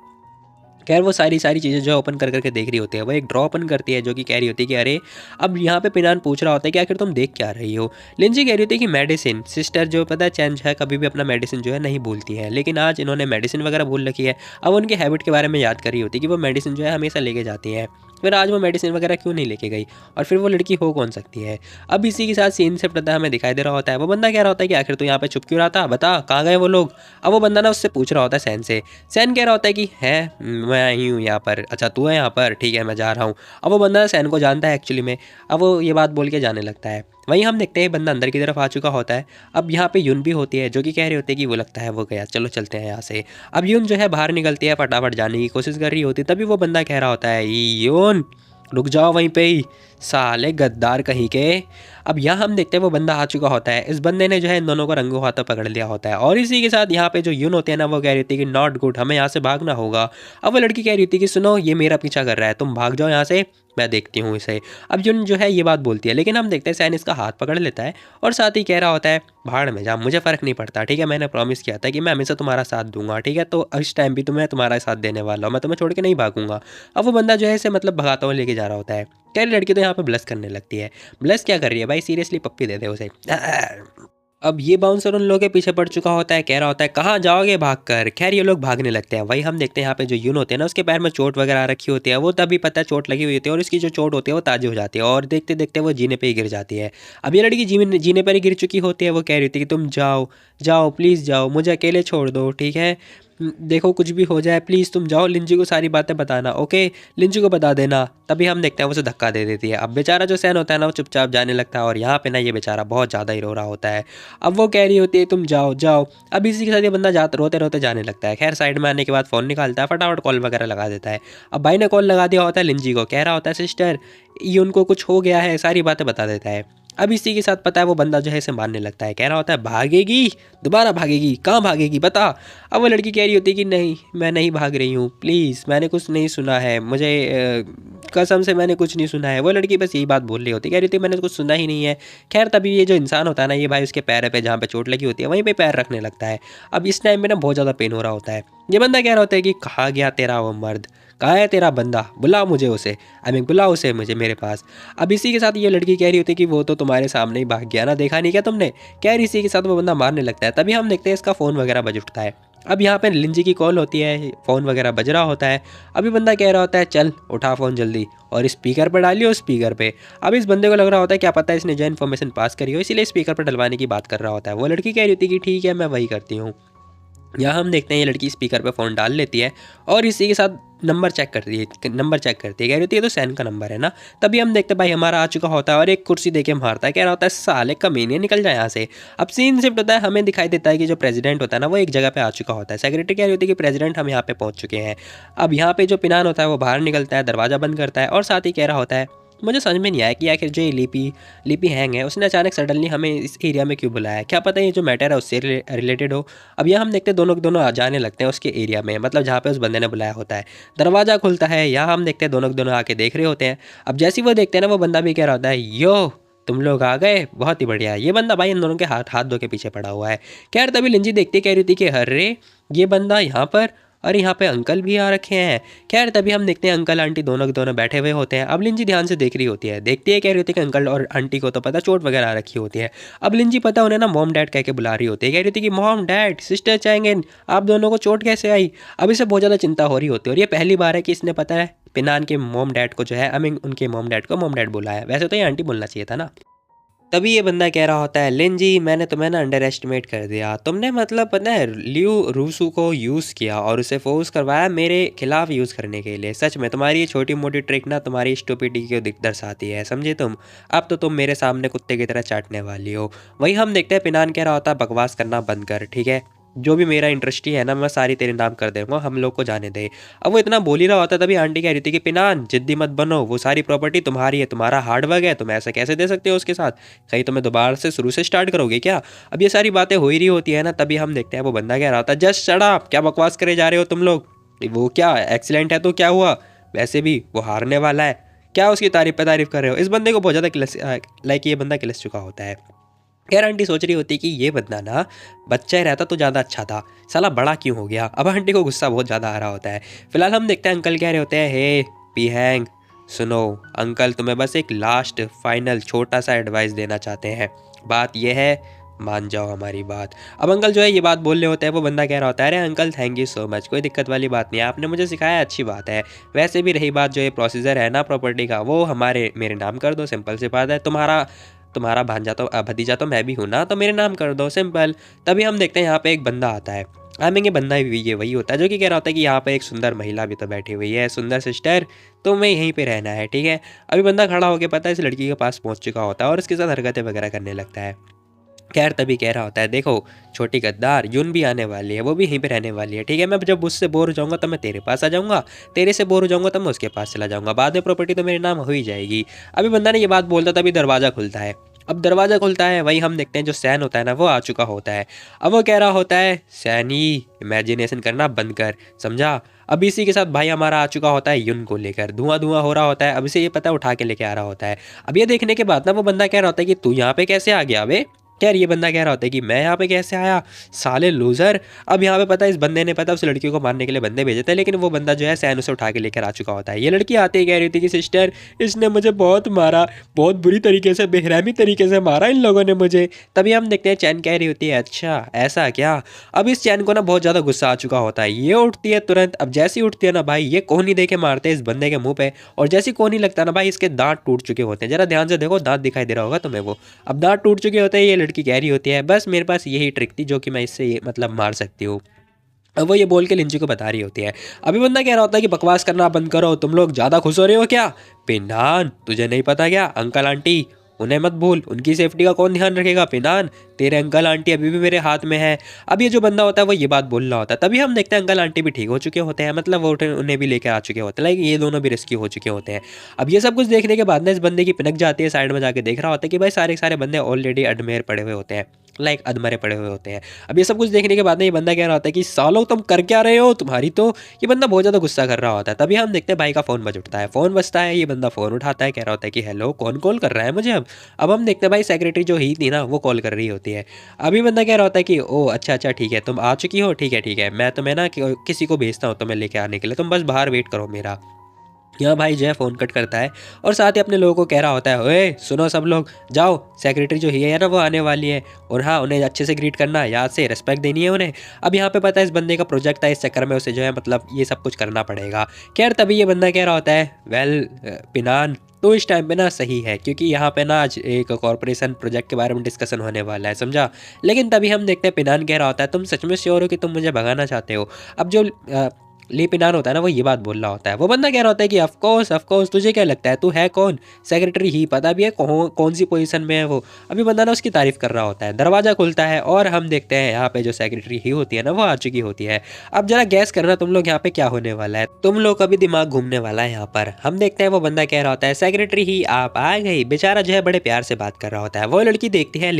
खैर वो सारी चीज़ें जो ओपन कर करके देख रही होती है। वो एक ड्रॉ ओपन करती है जो कि कह रही होती है कि अरे, अब यहाँ पे पिनान पूछ रहा होता है कि आखिर तुम देख क्या रही हो। लिंजी कह रही होती है कि मेडिसिन, सिस्टर जो पता है चेंज है कभी भी अपना मेडिसिन जो है नहीं भूलती है, लेकिन आज इन्होंने मेडिसिन वगैरह भूल रखी है। अब उनकी हैबिट के बारे में याद कर रही होती है कि वो मेडिसिन जो है हमेशा लेके जाती है, फिर आज वो मेडिसिन वगैरह क्यों नहीं लेके गई, और फिर वो लड़की हो कौन सकती है। अब इसी के साथ सीन से पता हमें दिखाई दे रहा होता है। वो बंदा कह रहा होता है कि आखिर तो यहाँ पे चुप क्यों रहा था, बता कहाँ गए वो लोग। अब वो बंदा ना उससे पूछ रहा होता है सैन से। सैन कह रहा होता है कि है मैं आई हूँ यहाँ पर, अच्छा तू है यहाँ पर, ठीक है मैं जा रहा हूँ। अब वो बंदा सैन को जानता है एक्चुअली में। अब वो ये बात बोल के जाने लगता है। वहीं हम देखते हैं बंदा अंदर की तरफ आ चुका होता है। अब यहाँ पे यून भी होती है जो कि कह रही होती है कि वो लगता है वो गया, चलो चलते हैं यहाँ से। अब यून जो है बाहर निकलती है, फटाफट जाने की कोशिश कर रही होती है। तभी वो बंदा कह रहा होता है यून रुक जाओ वहीं पे ही, साले गद्दार कहीं के। अब यहाँ हम देखते हैं वो बंदा आ चुका होता है। इस बंदे ने जो है इन दोनों को रंगों हाथों पकड़ लिया होता है। और इसी के साथ यहाँ पे जो यून होते हैं ना वो कह रही थी कि नॉट गुड, हमें यहाँ से भागना होगा। अब वो लड़की कह रही थी कि सुनो ये मेरा पीछा कर रहा है, तुम भाग जाओ यहाँ से, मैं देखती हूँ इसे। अब यून जो है ये बात बोलती है, लेकिन हम देखते हैं सैन इसका हाथ पकड़ लेता है और साथ ही कह रहा होता है भाड़ में जा, मुझे फ़र्क नहीं पड़ता, ठीक है मैंने प्रॉमिस किया था कि मैं हमेशा तुम्हारा साथ दूंगा, ठीक है, तो इस टाइम भी तुम्हें तुम्हारा साथ देने वाला हूँ, मैं तुम्हें छोड़ के नहीं भागूंगा। अब वो बंदा जो है इसे मतलब भगाता हुआ लेके जा रहा होता है। कह रही लड़की तो यहाँ पे ब्लश करने लगती है। ब्लश क्या कर रही है भाई, सीरियसली पप्पी दे दे उसे। अब ये बाउंसर उन लोगों के पीछे पड़ चुका होता है, कह रहा होता है कहाँ जाओगे भागकर। खैर ये लोग भागने लगते हैं। वही हम देखते हैं यहाँ पे जो यून होते हैं ना उसके पैर में चोट वगैरह आ रखी होती है। वो तभी पता है चोट लगी हुई होती है और इसकी जो चोट होती है वो ताज़ी हो जाती है और देखते देखते वो जीने पे ही गिर जाती है। अब ये लड़की जीने पर ही गिर चुकी होती है। वो कह रही थी कि तुम जाओ जाओ प्लीज़ जाओ, मुझे अकेले छोड़ दो, ठीक है, देखो कुछ भी हो जाए प्लीज़ तुम जाओ, लिंजी को सारी बातें बताना, ओके, लिंजी को बता देना। तभी हम देखते हैं वो उसे धक्का दे देती है। अब बेचारा जो सैन होता है ना वो चुपचाप जाने लगता है और यहाँ पे ना ये बेचारा बहुत ज़्यादा ही रो रहा होता है। अब वो कह रही होती है तुम जाओ जाओ। अब इसी के साथ ये बंदा जाते रोते रोते जाने लगता है। खैर साइड में आने के बाद फ़ोन निकालता है, फटाफट कॉल वगैरह लगा देता है। अब भाई ने कॉल लगा दिया होता है लिंजी को, कह रहा होता है सिस्टर ये उनको कुछ हो गया है, सारी बातें बता देता है। अब इसी के साथ पता है वो बंदा जो है इसे मारने लगता है, कह रहा होता है भागेगी, दोबारा भागेगी, कहाँ भागेगी बता। अब वो लड़की कह रही होती है कि नहीं मैं नहीं भाग रही हूँ, प्लीज़ मैंने कुछ नहीं सुना है, मुझे कसम से मैंने कुछ नहीं सुना है। वो लड़की बस यही बात बोल रही होती है, कह रही थी मैंने कुछ सुना ही नहीं है। खैर तभी ये जो इंसान होता है ना ये भाई उसके पैर पे जहाँ पे चोट लगी होती है वहीं पे पैर रखने लगता है। अब इस टाइम पे ना बहुत ज़्यादा पेन हो रहा होता है। ये बंदा कह रहा होता है कि कहाँ गया तेरा वो मर्द, कहाँ है तेरा बंदा, बुला मुझे उसे, बुला उसे मुझे मेरे पास। अब इसी के साथ ये लड़की कह रही होती है कि वो तो तुम्हारे सामने ही भाग गया ना, देखा नहीं क्या तुमने। खैर इसी के साथ वो बंदा मारने लगता है। तभी हम देखते हैं इसका फ़ोन वगैरह बज उठता है। अब यहाँ पे लिंजी की कॉल होती है, फ़ोन वगैरह बज रहा होता है। अभी बंदा कह रहा होता है चल उठा फ़ोन जल्दी और स्पीकर पर डालियो स्पीकर पे। अब इस बंदे को लग रहा होता है क्या पता है इसने जो इन्फॉर्मेशन पास करी हो, इसीलिए स्पीकर पर डलवाने की बात कर रहा होता है। वो लड़की कह रही होती है कि ठीक है मैं वही करती हूँ। यहाँ हम देखते हैं ये लड़की स्पीकर पे फ़ोन डाल लेती है और इसी के साथ नंबर चेक करती है, कह रही होती है तो सैन का नंबर है ना। तभी हम देखते हैं भाई हमारा आ चुका होता है और एक कुर्सी देके मारता है, कह रहा होता है साले कमीने निकल जाए यहाँ से। अब सीन शिफ्ट होता है, हमें दिखाई देता है कि जो प्रेसिडेंट होता है ना वो एक जगह पे आ चुका होता है। सेक्रेटरी कह रही होती है कि प्रेसिडेंट हम यहाँ पे पहुँच चुके हैं। अब यहाँ पे जो पिनान होता है वो बाहर निकलता है, दरवाज़ा बंद करता है और साथ ही कह रहा होता है मुझे समझ में नहीं आया कि आखिर जो ये लिपि हैंग है उसने अचानक सडनली हमें इस एरिया में क्यों बुलाया, क्या पता ये जो मैटर है उससे रिलेटेड हो। अब यहाँ हम देखते हैं दोनों के दोनों जाने लगते हैं उसके एरिया में, मतलब जहाँ पे उस बंदे ने बुलाया होता है। दरवाज़ा खुलता है, यहाँ हम देखते हैं दोनों के दोनों आके देख रहे होते हैं। अब जैसे ही वो देखते हैं ना वो बंदा भी कह रहा होता है यो तुम लोग आ गए, बहुत ही बढ़िया। ये बंदा भाई इन दोनों के हाथ हाथ धो के पीछे पड़ा हुआ है। खैर तभी लिंजी देखती कह रही थी कि अरे ये बंदा यहाँ पर, और यहाँ पे अंकल भी आ रखे हैं। खैर तभी हम देखते हैं अंकल आंटी दोनों के दोनों बैठे हुए होते हैं। अब लिंजी ध्यान से देख रही होती है, देखती है कह रही होती है कि अंकल और आंटी को तो पता चोट वगैरह आ रखी होती है। अब लिंजी पता उन्हें ना मॉम डैड कह के बुला रही होती है, कह रही थी कि मॉम डैड सिस्टर चाहेंगे, आप दोनों को चोट कैसे आई। अब इसे बहुत ज़्यादा चिंता हो रही होती है और ये पहली बार है कि इसने पता है पिनान के मॉम डैड को जो है, आई मीन उनके मॉम डैड को मॉम डैड बोला है। वैसे तो ये आंटी बोलना चाहिए था ना। तभी ये बंदा कह रहा होता है लिंजी मैंने तुम्हें ना अंडर एस्टिमेट कर दिया, तुमने मतलब पता है लियो रूसू को यूज़ किया और उसे फोर्स करवाया मेरे खिलाफ यूज़ करने के लिए। सच में तुम्हारी ये छोटी मोटी ट्रिक ना तुम्हारी स्टूपिडिटी को दर्शाती है, समझे तुम। अब तो तुम मेरे सामने कुत्ते की तरह चाटने वाली हो। वही हम देखते हैं पिनान कह रहा होता है बकवास करना बंद कर, ठीक है जो भी मेरा इंटरेस्ट ही है ना मैं सारी तेरे नाम कर दूंगा, हम लोग को जाने दे। अब वो इतना बोल ही रहा होता तभी आंटी कह रही थी कि पिनान जिद्दी मत बनो, वो सारी प्रॉपर्टी तुम्हारी है, तुम्हारा हार्डवर्क है, तुम ऐसा कैसे दे सकते हो उसके साथ, कहीं तुम्हें दोबारा से शुरू से स्टार्ट करोगे क्या। अब ये सारी बातें हो ही रही होती है ना, तभी हम देखते हैं वो बंदा कह रहा होता है जस्ट शट अप, क्या बकवास करे जा रहे हो तुम लोग। वो क्या एक्सीलेंट है तो क्या हुआ, वैसे भी वो हारने वाला है, क्या उसकी तारीफ पे तारीफ कर रहे हो। इस बंदे को बहुत ज़्यादा लाइक ये बंदा किलस चुका होता है। खैर आंटी सोच रही होती कि ये बंदा ना बच्चा ही रहता तो ज़्यादा अच्छा था, साला बड़ा क्यों हो गया। अब आंटी को गुस्सा बहुत ज़्यादा आ रहा होता है। फिलहाल हम देखते हैं अंकल कह रहे होते हैं हे पीहैंग सुनो, अंकल तुम्हें बस एक लास्ट फाइनल छोटा सा एडवाइस देना चाहते हैं। बात यह है मान जाओ हमारी बात। अब अंकल जो है ये बात बोल रहे होते हैं, वो बंदा कह रहा होता है अरे uncle thank you so much, कोई दिक्कत वाली बात नहीं है, आपने मुझे सिखाया अच्छी बात है। वैसे भी रही बात जो ये प्रोसीजर है ना प्रॉपर्टी का, वो मेरे नाम कर दो, सिंपल सी बात है। तुम्हारा तुम्हारा भांजा तो भतीजा तो मैं भी हूँ ना, तो मेरे नाम कर दो, सिंपल। तभी हम देखते हैं यहाँ पे एक बंदा आता है। आई मीन ये बंदा भी ये वही होता है जो कि कह रहा होता है कि यहाँ पे एक सुंदर महिला भी तो बैठी हुई है, सुंदर सिस्टर, तो मैं यहीं पे रहना है, ठीक है। अभी बंदा खड़ा होकर पता है इस लड़की के पास पहुँच चुका होता है और इसके साथ हरकतें वगैरह करने लगता है। खैर तभी कह रहा होता है देखो छोटी गद्दार यून भी आने वाली है, वो भी यहीं पे रहने वाली है, ठीक है। मैं जब उससे बोर हो जाऊंगा तो मैं तेरे पास आ जाऊंगा, तेरे से बोर हो जाऊंगा तो मैं उसके पास चला जाऊंगा, बाद में प्रॉपर्टी तो मेरे नाम हो ही जाएगी। अभी बंदा ने ये बात बोलता तभी दरवाज़ा खुलता है। अब दरवाज़ा खुलता है, वही हम देखते हैं जो सैन होता है ना वो आ चुका होता है। अब वो कह रहा होता है सैनी इमेजिनेशन करना बंद कर, समझा। अब इसी के साथ भाई हमारा आ चुका होता है युन को लेकर, धुआं धुआं हो रहा होता है। अब इसे ये पता उठा के लेके आ रहा होता है। अब ये देखने के बाद ना वो बंदा कह रहा होता है कि तू यहाँ पे कैसे आ गया बे। खैर ये बंदा कह रहा होता है कि मैं यहाँ पे कैसे आया, साले लूजर। अब यहाँ पे पता है इस बंदे ने पता उस लड़की को मारने के लिए बंदे भेजे थे, लेकिन वो बंदा जो है सैन उसे उठा के लेकर आ चुका होता है। ये लड़की आते ही कह रही थी कि सिस्टर इसने मुझे बहुत मारा, बहुत बुरी तरीके से, बेरहमी तरीके से मारा इन लोगों ने मुझे। तभी हम देखते हैं चैन कह रही होती है अच्छा ऐसा क्या। अब इस चैन को ना बहुत ज़्यादा गुस्सा आ चुका होता है, ये उठती है तुरंत। अब जैसी उठती है ना भाई ये कोहनी दे के मारते हैं इस बंदे के मुंह पे, और जैसी कोहनी लगता है ना भाई इसके दांत टूट चुके होते हैं। जरा ध्यान से देखो दांत दिखाई दे रहा होगा तुम्हें वो, अब दांत टूट चुके होते हैं। ये लड़की कह रही होती है बस मेरे पास यही ट्रिक थी जो कि मैं इससे ये मतलब मार सकती हूँ। अब वो ये बोल के लिंजी को बता रही होती है। अभी बंदा कह रहा होता है कि बकवास करना बंद करो, तुम लोग ज़्यादा खुश हो रहे हो क्या। पिनान तुझे नहीं पता क्या, अंकल आंटी उन्हें मत भूल, उनकी सेफ्टी का कौन ध्यान रखेगा। पिनान तेरे अंकल आंटी अभी भी मेरे हाथ में है। अब ये जो बंदा होता है वो ये बात बोल रहा होता है। तभी हम देखते हैं अंकल आंटी भी ठीक हो चुके होते हैं, मतलब वो उन्हें भी लेकर आ चुके होते हैं, लाइक ये दोनों भी रेस्क्यू हो चुके होते हैं। अब ये सब कुछ देखने के बाद ना इस बंदे की पिनक जाती है, साइड में जाके देख रहा होता है कि भाई सारे सारे बंदे ऑलरेडी अडमेर पड़े हुए होते हैं, लाइक अधमरे पड़े हुए होते हैं। अब ये सब कुछ देखने के बाद ना ये बंदा कह रहा होता है कि सालों तुम कर क्या रहे हो, तुम्हारी तो। ये बंदा बहुत ज़्यादा गुस्सा कर रहा होता है। तभी हम देखते हैं भाई का फ़ोन बज उठता है, फ़ोन बजता है, ये बंदा फ़ोन उठाता है, कह रहा होता है कि हेलो कौन कॉल कर रहा है मुझे। अब हम देखते हैं भाई सेक्रेटरी जो ही थी ना वो कॉल कर रही होती है। अभी बंदा कह रहा होता है कि ओ अच्छा अच्छा ठीक है तुम आ चुकी हो, ठीक है मैं तुम्हें ना किसी को भेजता हूँ तुम्हें लेके आने के लिए, तुम बस बाहर वेट करो मेरा। यहाँ भाई जो है फ़ोन कट करता है और साथ ही अपने लोगों को कह रहा होता है, ओए सुनो सब लोग, जाओ सेक्रेटरी जो ही है ना वो आने वाली है, और हाँ उन्हें अच्छे से ग्रीट करना, याद से रिस्पेक्ट देनी है उन्हें। अब यहाँ पे पता है इस बंदे का प्रोजेक्ट है, इस चक्कर में उसे जो है मतलब ये सब कुछ करना पड़ेगा। खैर तभी ये बंदा कह रहा होता है, वेल पिनान तो इस टाइम पे ना सही है, क्योंकि यहाँ पे ना आज एक कॉर्पोरेशन प्रोजेक्ट के बारे में डिस्कशन होने वाला है, समझा। लेकिन तभी हम देखते हैं पिनान कह रहा होता है, तुम सच में श्योर हो कि तुम मुझे भगाना चाहते हो। अब जो ली पिनान होता है ना वो ये बात बोल रहा होता है, वो बंदा कह रहा होता है कि ऑफ कोर्स तुझे क्या लगता है, तू है कौन, सेक्रेटरी ही पता भी है कौन सी पोजीशन में है वो। अभी बंदा ना उसकी तारीफ कर रहा होता है, दरवाजा खुलता है और हम देखते हैं यहाँ पे जो सेक्रेटरी ही होती है ना वो आ चुकी होती है। अब जरा गैस करना तुम लोग यहाँ पे क्या होने वाला है, तुम लोग का भी दिमाग घूमने वाला है यहाँ पर। हम देखते हैं वो बंदा कह रहा होता है, सेक्रेटरी ही आप आ गई। बेचारा जो है बड़े प्यार से बात कर रहा होता है। वो लड़की देखती है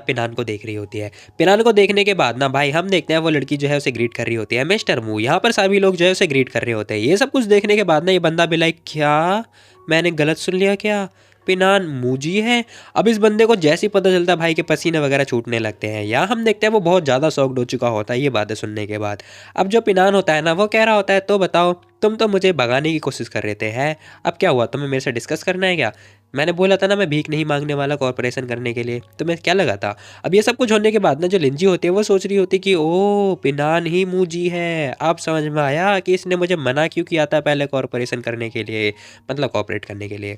पिनान को देख रही होती है। पिनान को देखने के बाद ना भाई हम देखते हैं वो लड़की जो है उसे ग्रीट कर रही होती है, मिस्टर मू। यहाँ पर सभी लोग जो है उसे ग्रीट कर रहे होते हैं। ये सब कुछ देखने के बाद ना ये बंदा भी लाइक, क्या मैंने गलत सुन लिया क्या, पिनान मूजी है। अब इस बंदे को जैसे ही पता चलता है भाई के पसीने वगैरह छूटने लगते हैं। यहाँ हम देखते हैं वो बहुत ज़्यादा शॉक्ड हो चुका होता है ये बातें सुनने के बाद। अब जो पिनान होता है ना वो कह रहा होता है, तो बताओ तुम तो मुझे भगाने की कोशिश कर रहे थे, हैं अब क्या हुआ, तुम्हें मेरे से डिस्कस करना है क्या। मैंने बोला था ना मैं भीख नहीं मांगने वाला कॉर्पोरेशन करने के लिए, तुम्हें क्या लगा था। अब ये सब कुछ होने के बाद ना जो लिंजी होती है वो सोच रही होती कि ओ पिनान ही मूजी है। अब समझ में आया कि इसने मुझे मना क्यों किया था पहले कॉर्पोरेशन करने के लिए, मतलब कॉर्पोरेट करने के लिए।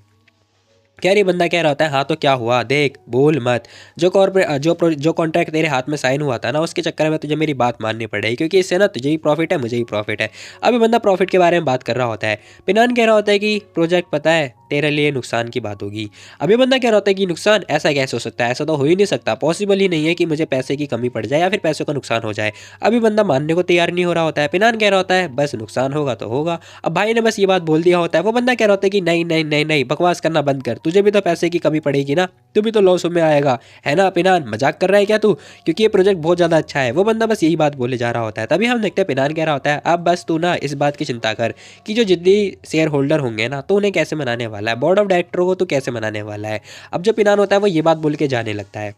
खैर ये बंदा कह रहा होता है, हाँ तो क्या हुआ, देख बोल मत, जो कॉन्ट्रैक्ट तेरे हाथ में साइन हुआ था ना उसके चक्कर में तुझे मेरी बात माननी पड़ेगी, क्योंकि इससे ना तुझे ही प्रॉफिट है मुझे ही प्रॉफिट है। अभी बंदा प्रॉफिट के बारे में बात कर रहा होता है। पिनान कह रहा होता है कि प्रोजेक्ट पता है तेरे लिए नुकसान की बात होगी। अभी बंदा कह रहा होता है कि नुकसान, ऐसा कैसे हो सकता है, ऐसा तो हो ही नहीं सकता, पॉसिबल ही नहीं है कि मुझे पैसे की कमी पड़ जाए या फिर पैसों का नुकसान हो जाए। अभी बंदा मानने को तैयार नहीं हो रहा होता है। पिनान कह रहा होता है बस नुकसान होगा तो होगा। अब भाई ने बस ये बात बोल दिया होता है। वो बंदा कह रहा होता है कि नहीं नहीं नहीं नहीं, बकवास करना बंद कर, तुझे भी तो पैसे की कमी पड़ेगी ना, तू भी तो लॉस में आएगा, है ना पिनान, मजाक कर रहा है क्या तू, क्योंकि ये प्रोजेक्ट बहुत ज़्यादा अच्छा है। वो बंदा बस यही बात बोले जा रहा होता है। तभी हम देखते हैं पिनान कह रहा होता है, अब बस तू ना इस बात की चिंता कर कि जो जितनी शेयर होल्डर होंगे ना तो उन्हें कैसे मनाने वाला है, बोर्ड ऑफ डायरेक्टर को तो कैसे मनाने वाला है। अब जो पिनान होता है वो ये बात बोल के जाने लगता है।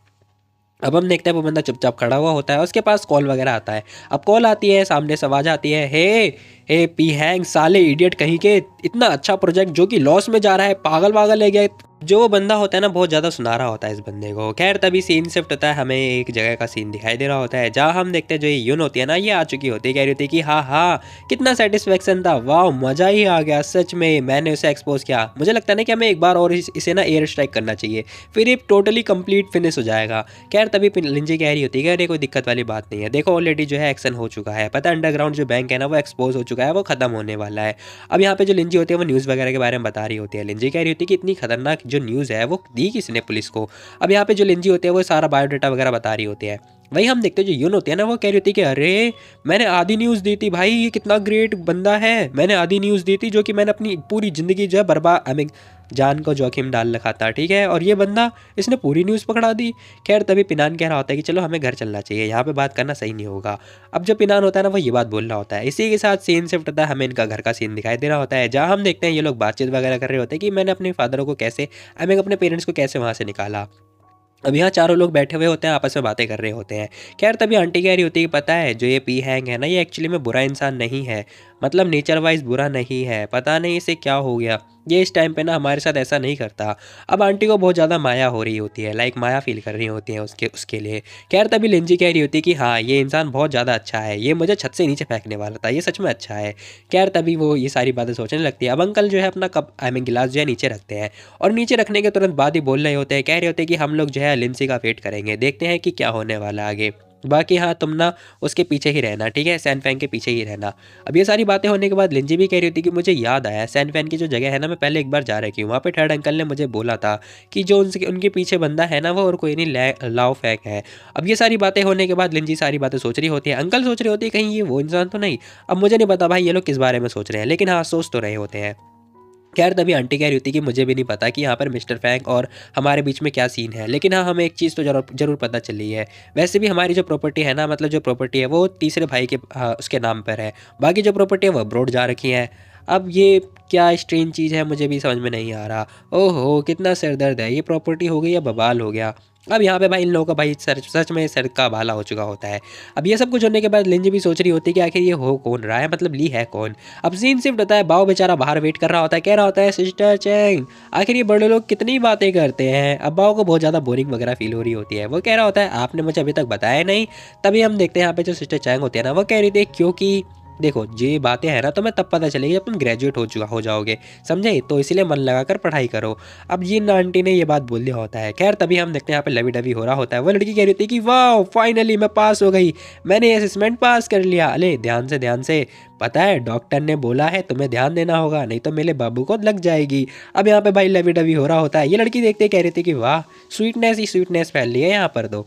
अब हम देखते हैं वो बंदा चुपचाप खड़ा हुआ होता है, उसके पास कॉल वगैरह आता है। अब कॉल आती है, सामने से आवाज आती है, हे पी हैंग साले इडियट कहीं के, इतना अच्छा प्रोजेक्ट जो कि लॉस में जा रहा है, पागल पागल है गया। जो वो बंदा होता है ना बहुत ज़्यादा सुना रहा होता है इस बंदे को। खैर तभी सीन शिफ्ट होता है, हमें एक जगह का सीन दिखाई दे रहा होता है जहाँ हम देखते हैं जो ये यून होती है ना ये आ चुकी होती है, कह रही होती है कि हाँ हाँ कितना सेटिस्फेक्शन था, वाह मज़ा ही आ गया, सच में मैंने उसे एक्सपोज किया। मुझे लगता है ना कि हमें एक बार और इसे ना एयर स्ट्राइक करना चाहिए, फिर ये टोटली कंप्लीट फिनिश हो जाएगा। खैर तभी लिंजी कह रही होती है कि अरे कोई दिक्कत वाली बात नहीं है, देखो ऑलरेडी जो है एक्शन हो चुका है, पता है अंडरग्राउंड जो बैंक है ना वो एक्सपोज हो चुका है, वो खत्म होने वाला है। अब यहाँ पे जो लिंजी होती है वो न्यूज़ वगैरह के बारे में बता रही होती है। लिंजी कह रही होती है कि इतनी खतरनाक जो न्यूज़ है वो दी किसने पुलिस को। अब यहाँ पे जो लिंजी होती है वो सारा बायोडाटा वगैरह बता रही होती है। वही हम देखते हैं जो यून होती है ना वो कह रही होती है कि अरे मैंने आधी न्यूज़ दी थी भाई, ये कितना ग्रेट बंदा है, मैंने आधी न्यूज़ दी थी जो कि मैंने अपनी पूरी ज़िंदगी जो है बर्बाद आई मीन जान को जोखिम डाल रखा था, ठीक है, और ये बंदा इसने पूरी न्यूज़ पकड़ा दी। खैर तभी पिनान कह रहा होता है कि चलो हमें घर चलना चाहिए, यहाँ पे बात करना सही नहीं होगा। अब जो पिनान होता है ना वो ये बात बोल रहा होता है। इसी के साथ सीन शिफ्ट होता है, हमें इनका घर का सीन दिखाई दे रहा होता है जहाँ हम देखते हैं ये लोग बातचीत वगैरह कर रहे होते हैं कि मैंने अपने फादर को कैसे आई मीन अपने पेरेंट्स को कैसे वहाँ से निकाला। अब यहाँ चारों लोग बैठे हुए होते हैं, आपस में बातें कर रहे होते हैं। खैर तभी आंटी कह रही होती है कि पता है जो ये पी हैंग है ना ये एक्चुअली में बुरा इंसान नहीं है, मतलब नेचर वाइज बुरा नहीं है, पता नहीं इसे क्या हो गया, ये इस टाइम पे ना हमारे साथ ऐसा नहीं करता। अब आंटी को बहुत ज़्यादा माया हो रही होती है, लाइक माया फील कर रही होती है उसके लिए। खैर तभी लिंजी कह रही होती है कि हाँ ये इंसान बहुत ज़्यादा अच्छा है, ये मुझे छत से नीचे फेंकने वाला था, ये सच में अच्छा है। खैर तभी वो ये सारी बातें सोचने लगती है। अब अंकल जो है अपना कप आई मीन गिलास जो है नीचे रखते हैं, और नीचे रखने के तुरंत बाद ही बोल रहे होते हैं, कह रहे होते हैं कि हम लोग जो है लिंसी का वेट करेंगे, देखते हैं कि क्या होने वाला आगे, बाकी हाँ तुम ना उसके पीछे ही रहना, ठीक है, सैन फैन के पीछे ही रहना। अब ये सारी बातें होने के बाद लिंजी भी कह रही होती कि मुझे याद आया सैन फैन की जो जगह है ना मैं पहले एक बार जा रखी हूँ, वहाँ पे थर्ड अंकल ने मुझे बोला था कि जो उनके पीछे बंदा है ना वो और कोई नहीं लाओ फैक है। अब ये सारी बातें होने के बाद लिंजी सारी बातें सोच रही होती है, अंकल सोच रही होती है कहीं ये वो इंसान तो नहीं। अब मुझे नहीं पता भाई ये लोग किस बारे में सोच रहे हैं, लेकिन हाँ सोच तो रहे होते हैं। खैर तभी आंटी कह रही होती कि मुझे भी नहीं पता कि यहाँ पर मिस्टर फैंक और हमारे बीच में क्या सीन है, लेकिन हाँ हमें एक चीज़ तो जरूर पता चली है। वैसे भी हमारी जो प्रॉपर्टी है ना, मतलब जो प्रॉपर्टी है वो तीसरे भाई के उसके नाम पर है, बाकी जो प्रॉपर्टी है वो अब्रॉड जा रखी है। अब ये क्या स्ट्रेंज चीज़ है मुझे भी समझ में नहीं आ रहा। ओहो कितना सिर दर्द है, ये प्रॉपर्टी हो गई या बवाल हो गया। अब यहाँ पे भाई इन लोगों का भाई सच सच में सर का भाला हो चुका होता है। अब ये सब कुछ होने के बाद लिंजी भी सोच रही होती है कि आखिर ये हो कौन रहा है, मतलब ली है कौन। अब सीन शिफ्ट होता है, बाओ बेचारा बाहर वेट कर रहा होता है, कह रहा होता है सिस्टर चैंग आखिर ये बड़े लोग कितनी बातें करते हैं। अब बाओ को बहुत ज़्यादा बोरिंग वगैरह फील हो रही होती है, वो कह रहा होता है आपने मुझे अभी तक बताया नहीं। तभी हम देखते हैं यहाँ पे जो सिस्टर चैंग होती है ना, वो कह रही थी क्योंकि देखो ये बातें हैं ना तो मैं तब पता चलेगी जब तुम ग्रेजुएट हो जाओगे, समझे, तो इसीलिए मन लगाकर पढ़ाई करो। अब ये आंटी ने ये बात बोल दिया होता है। खैर तभी हम देखते हैं यहाँ पे लवी डवी हो रहा होता है। वो लड़की कह रही थी कि वाह फाइनली मैं पास हो गई, मैंने असेसमेंट पास कर लिया। अरे ध्यान से पता है डॉक्टर ने बोला है तुम्हें ध्यान देना होगा नहीं तो मेरे बाबू को लग जाएगी। अब यहाँ पे भाई लवी डवी हो रहा होता है। ये लड़की देखते कह रही थी कि वाह स्वीटनेस ही स्वीटनेस फैल रही है यहाँ पर तो।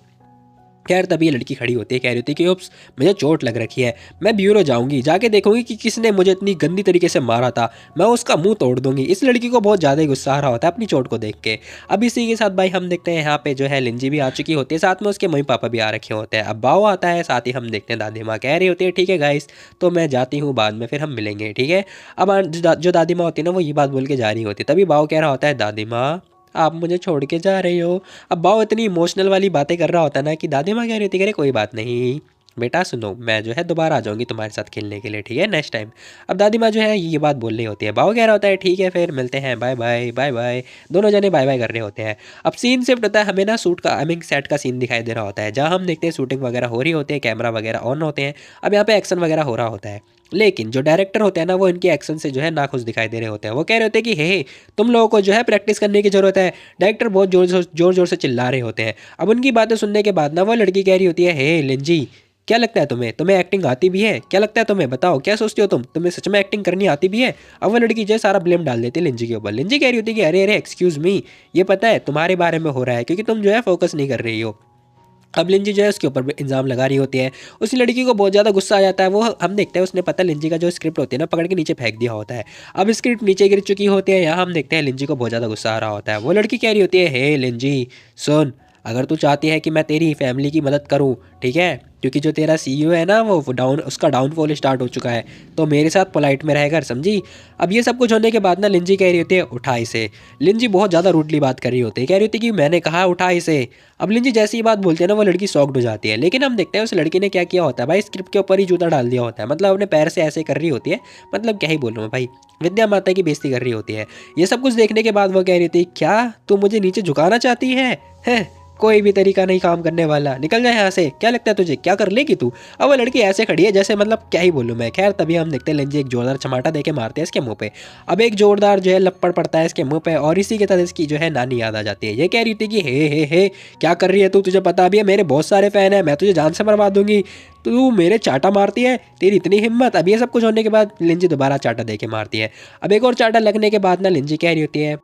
खैर तभी ये लड़की खड़ी होती है, कह रही होती है कि उप्स मुझे चोट लग रखी है, मैं ब्यूरो जाऊंगी, जाके देखूंगी कि किसने मुझे इतनी गंदी तरीके से मारा था, मैं उसका मुंह तोड़ दूंगी। इस लड़की को बहुत ज़्यादा ही गुस्सा आ रहा होता है अपनी चोट को देख के। अब इसी के साथ भाई हम देखते हैं यहाँ पे जो है लिंजी भी आ चुकी होती है, साथ में उसके मम्मी पापा भी आ रखे होते हैं। अब बाओ आता है, साथ ही हम देखते हैं दादी माँ कह रही होती है ठीक है गाइस तो मैं जाती हूँ, बाद में फिर हम मिलेंगे, ठीक है। अब जो दादी माँ होती है ना वो ये बात बोल के जा रही होती है। तभी बाओ कह रहा होता है दादी माँ आप मुझे छोड़ के जा रही हो। अब बाओ इतनी इमोशनल वाली बातें कर रहा होता है ना कि दादी माँ कह रही थी अरे कोई बात नहीं बेटा, सुनो मैं जो है दोबारा आ जाऊंगी तुम्हारे साथ खेलने के लिए, ठीक है, नेक्स्ट टाइम। अब दादी माँ जो है ये बात बोल रही होती है। बाओ कह रहा होता है ठीक है फिर मिलते हैं, बाय बाय बाय बाय। दोनों जने बाय बाय कर रहे होते हैं। अब सीन शिफ्ट होता है, हमें ना शूट का आई मीन सेट का सीन दिखाई दे रहा होता है, जहाँ हम देखते हैं शूटिंग वगैरह हो रही होती है, कैमरा वगैरह ऑन होते हैं। अब यहाँ पे एक्शन वगैरह हो रहा होता है, लेकिन जो डायरेक्टर होते हैं ना वो इनके एक्शन से जो है नाखुश दिखाई दे रहे होते हैं। वो कह रहे होते हैं कि हे तुम लोगों को जो है प्रैक्टिस करने की जरूरत है। डायरेक्टर बहुत जोर जोर से चिल्ला रहे होते हैं। अब उनकी बातें सुनने के बाद ना वो लड़की कह रही होती है हे लिंजी क्या लगता है तुम्हें, तुम्हें एक्टिंग आती भी है, क्या लगता है तुम्हें, बताओ क्या सोचती हो तुम, तुम्हें सच में एक्टिंग करनी आती भी है। अब वो लड़की जो है सारा ब्लेम डाल देती है लिंजी के ऊपर। लिंजी कह रही होती है कि अरे अरे एक्सक्यूज मी ये पता है तुम्हारे बारे में हो रहा है क्योंकि तुम जो है फोकस नहीं कर रही हो। अब लिंजी जो है उसके ऊपर इल्ज़ाम लगा रही होती है। उस लड़की को बहुत ज़्यादा गुस्सा आ जाता है। वो हम देखते हैं उसने पता लिंजी का जो स्क्रिप्ट होती है ना पकड़ के नीचे फेंक दिया होता है। अब स्क्रिप्ट नीचे गिर चुकी होती है। यहाँ हम देखते हैं लिंजी को बहुत ज़्यादा गुस्सा आ रहा होता है। वो लड़की कह रही होती है हे लिंजी सुन, अगर तू चाहती है कि मैं तेरी फैमिली की मदद करूं, ठीक है, क्योंकि जो तेरा सीईओ है ना वो उसका डाउनफॉल स्टार्ट हो चुका है, तो मेरे साथ पोलाइट में रहेगा, समझी। अब ये सब कुछ होने के बाद ना लिंजी कह रही होती है उठा इसे। लिंजी बहुत ज़्यादा रूडली बात कर रही होती है, कह रही होती है कि मैंने कहा उठा इसे। अब लिंजी जैसी ही बात बोलती है ना वो लड़की शॉक्ड हो जाती है। लेकिन हम देखते हैं उस लड़की ने क्या किया होता है भाई, स्क्रिप्ट के ऊपर ही जूता डाल दिया होता है, मतलब अपने पैर से ऐसे कर रही होती है, मतलब क्या ही बोलूँ मैं भाई, विद्या माता की बेइज्जती कर रही होती है। ये सब कुछ देखने के बाद वो कह रही थी क्या तू मुझे नीचे झुकाना चाहती है? कोई भी तरीका नहीं काम करने वाला, निकल जाए यहाँ से, क्या लगता है तुझे क्या कर लेगी तू। अब वो लड़की ऐसे खड़ी है जैसे मतलब क्या ही बोलूँ मैं। खैर तभी हम देखते हैं लिंजी एक जोरदार चमाटा देके मारते हैं इसके मुंह पे। अब एक जोरदार जो है लपड़ पड़ता है इसके मुंह पे और इसी के तहत इसकी जो है नानी याद आ जाती है। ये कह रही थी कि हे क्या कर रही है तू, तुझे पता भी है मेरे बहुत सारे फैन है, मैं तुझे जान से मरवा दूंगी, तू मेरे चाटा मारती है, तेरी इतनी हिम्मत। अब ये सब कुछ होने के बाद लिंजी दोबारा चाटा दे के मारती है। अब एक और चाटा लगने के बाद ना लिंजी कह रही होती है,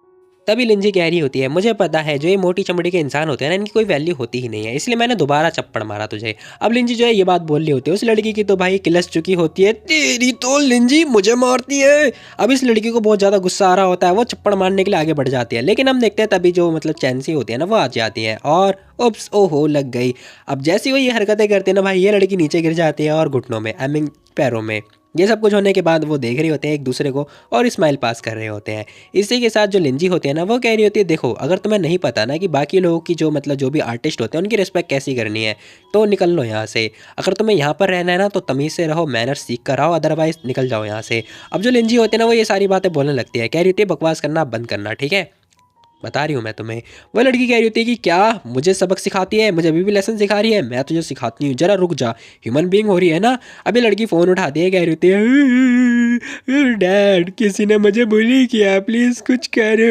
तभी लिंजी कह रही होती है मुझे पता है जो ये मोटी चमड़ी के इंसान होते हैं ना इनकी कोई वैल्यू होती ही नहीं है, इसलिए मैंने दोबारा चप्पड़ मारा तुझे। अब लिंजी जो है ये बात बोल रही होती है, उस लड़की की तो भाई किलस चुकी होती है, तेरी तो लिंजी मुझे मारती है। अब इस लड़की को बहुत ज़्यादा गुस्सा आ रहा होता है, वो चप्पड़ मारने के लिए आगे बढ़ जाती है। लेकिन हम देखते हैं तभी जो मतलब चैंसी होती है ना वो आ जाती है और उप्स ओहो लग गई। अब जैसी वो ये हरकतें करते हैं ना भाई ये लड़की नीचे गिर जाती है और घुटनों में आई मीन पैरों में। ये सब कुछ होने के बाद वो देख रहे होते हैं एक दूसरे को और स्माइल पास कर रहे होते हैं। इसी के साथ जो लिंजी होती है ना वो कह रही होती है देखो अगर तुम्हें नहीं पता ना कि बाकी लोगों की जो मतलब जो भी आर्टिस्ट होते हैं उनकी रिस्पेक्ट कैसी करनी है तो निकल लो यहाँ से। अगर तुम्हें यहाँ पर रहना है ना तो तमीज़ से रहो, मैनर्स सीख कर आओ, अदरवाइज निकल जाओ यहाँ से। अब जो लिंजी होती है ना वो ये सारी बातें बोलने लगती है, कह रही होती है बकवास करना बंद करना, ठीक है, बता रही हूँ मैं तुम्हें। वो लड़की कह रही होती है कि क्या मुझे सबक सिखाती है, मुझे अभी भी लेसन सिखा रही है, मैं तुझे सिखाती हूँ, जरा रुक जा, ह्यूमन बीइंग हो रही है ना। अभी लड़की फ़ोन उठाती है, कह रही होती है डैड किसी ने मुझे बुली किया, प्लीज़ कुछ करो।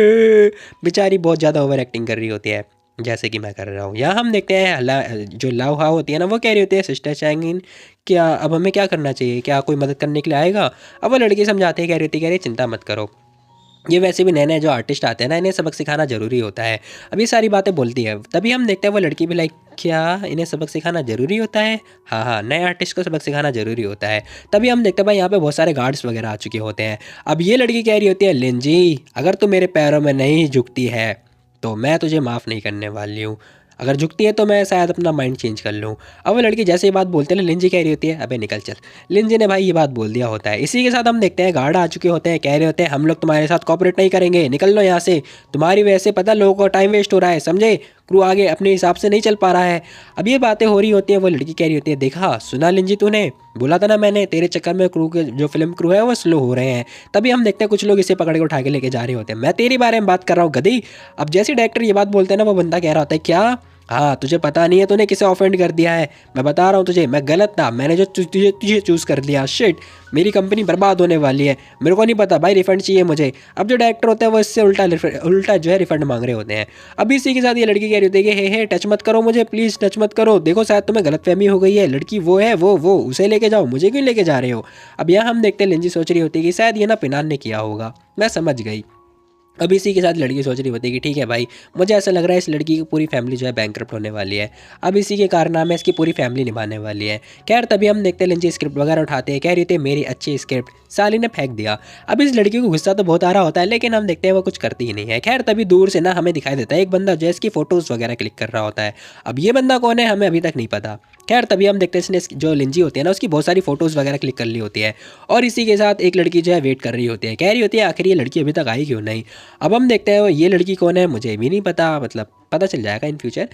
बेचारी बहुत ज़्यादा ओवर एक्टिंग कर रही होती है जैसे कि मैं कर रहा हूँ। यहाँ हम देखते हैं जो लाव हाव होती है ना वो कह रही होती है सिस्टर चैंगिन क्या अब हमें क्या करना चाहिए, क्या कोई मदद करने के लिए आएगा। अब वो लड़की समझाते हैं, कह रही होती है कह रही चिंता मत करो, ये वैसे भी नए नए जो आर्टिस्ट आते हैं ना इन्हें सबक सिखाना ज़रूरी होता है। अब ये सारी बातें बोलती है। तभी हम देखते हैं वो लड़की भी लाइक क्या इन्हें सबक सिखाना ज़रूरी होता है, हाँ हाँ नए आर्टिस्ट को सबक सिखाना ज़रूरी होता है। तभी हम देखते हैं भाई यहाँ पे बहुत सारे गार्ड्स वगैरह आ चुके होते हैं। अब ये लड़की कह रही होती है लिंजी अगर तू मेरे पैरों में नहीं झुकती है तो मैं तुझे माफ़ नहीं करने वाली हूँ, अगर झुकती है तो मैं शायद अपना माइंड चेंज कर लूँ। अब वो लड़की जैसे ही बात बोलते हैं लिंजी कह रही होती है अबे निकल चल। लिंजी ने भाई ये बात बोल दिया होता है। इसी के साथ हम देखते हैं गार्ड आ चुके होते हैं, कह रहे होते हैं हम लोग तुम्हारे साथ कॉपरेट नहीं करेंगे, निकल लो यहाँ से, तुम्हारी वजह से पता लोगों को टाइम वेस्ट हो रहा है, समझे, क्रू आगे अपने हिसाब से नहीं चल पा रहा है। अब ये बातें हो रही होती हैं, वो लड़की कह रही होती है, देखा सुना लिंजी तूने, बोला था ना मैंने, तेरे चक्कर में क्रू के जो फिल्म क्रू है वो स्लो हो रहे हैं। तभी हम देखते हैं कुछ लोग इसे पकड़ के उठा के लेके जा रहे होते हैं। मैं तेरे बारे में बात कर रहा हूँ गधी। अब जैसे डायरेक्टर ये बात बोलते हैं ना, वो बंदा कह रहा होता है, क्या हाँ तुझे पता नहीं है तूने किसे ऑफेंड कर दिया है? मैं बता रहा हूँ तुझे, मैं गलत था, मैंने जो तुझे तुझे चूज़ कर लिया। शिट, मेरी कंपनी बर्बाद होने वाली है, मेरे को नहीं पता भाई, रिफंड चाहिए मुझे। अब जो डायरेक्टर होता है वो इससे उल्टा उल्टा जो है रिफंड मांग रहे होते हैं। अभी इसी के साथ ये लड़की कह रही होती है कि हे टच मत करो मुझे, प्लीज़ टच मत करो, देखो शायद तुम्हें गलतफहमी हो गई है, लड़की वो है, वो उसे लेके जाओ, मुझे क्यों लेके जा रहे हो? अब यहाँ हम देखते हैं लिंजी सोच रही होती है कि शायद ये ना पिनान ने किया होगा, मैं समझ गई। अब इसी के साथ लड़की सोच रही होती है कि ठीक है भाई, मुझे ऐसा लग रहा है इस लड़की की पूरी फैमिली जो है बैंकरप्ट होने वाली है। अब इसी के कारनामे इसकी पूरी फैमिली निभाने वाली है। खैर तभी हम देखते हैं लिंजी स्क्रिप्ट वगैरह उठाते हैं, कह रही थी मेरी अच्छी स्क्रिप्ट साली ने फेंक दिया। अब इस लड़की को गुस्सा तो बहुत आ रहा होता है, लेकिन हम देखते हैं वो कुछ करती ही नहीं है। खैर तभी दूर से ना हमें दिखाई देता है एक बंदा जो है इसकी फोटोज़ वगैरह क्लिक कर रहा होता है। अब ये बंदा कौन है हमें अभी तक नहीं पता। खैर तभी हम देखते हैं इसने जो लिंजी होती है ना, उसकी बहुत सारी फोटोज़ वगैरह क्लिक कर ली होती है। और इसी के साथ एक लड़की जो है वेट कर रही होती है, कह रही होती है आखिर ये लड़की अभी तक आई क्यों नहीं। अब हम देखते हैं ये लड़की कौन है मुझे भी नहीं पता, मतलब पता चल जाएगा इन फ्यूचर।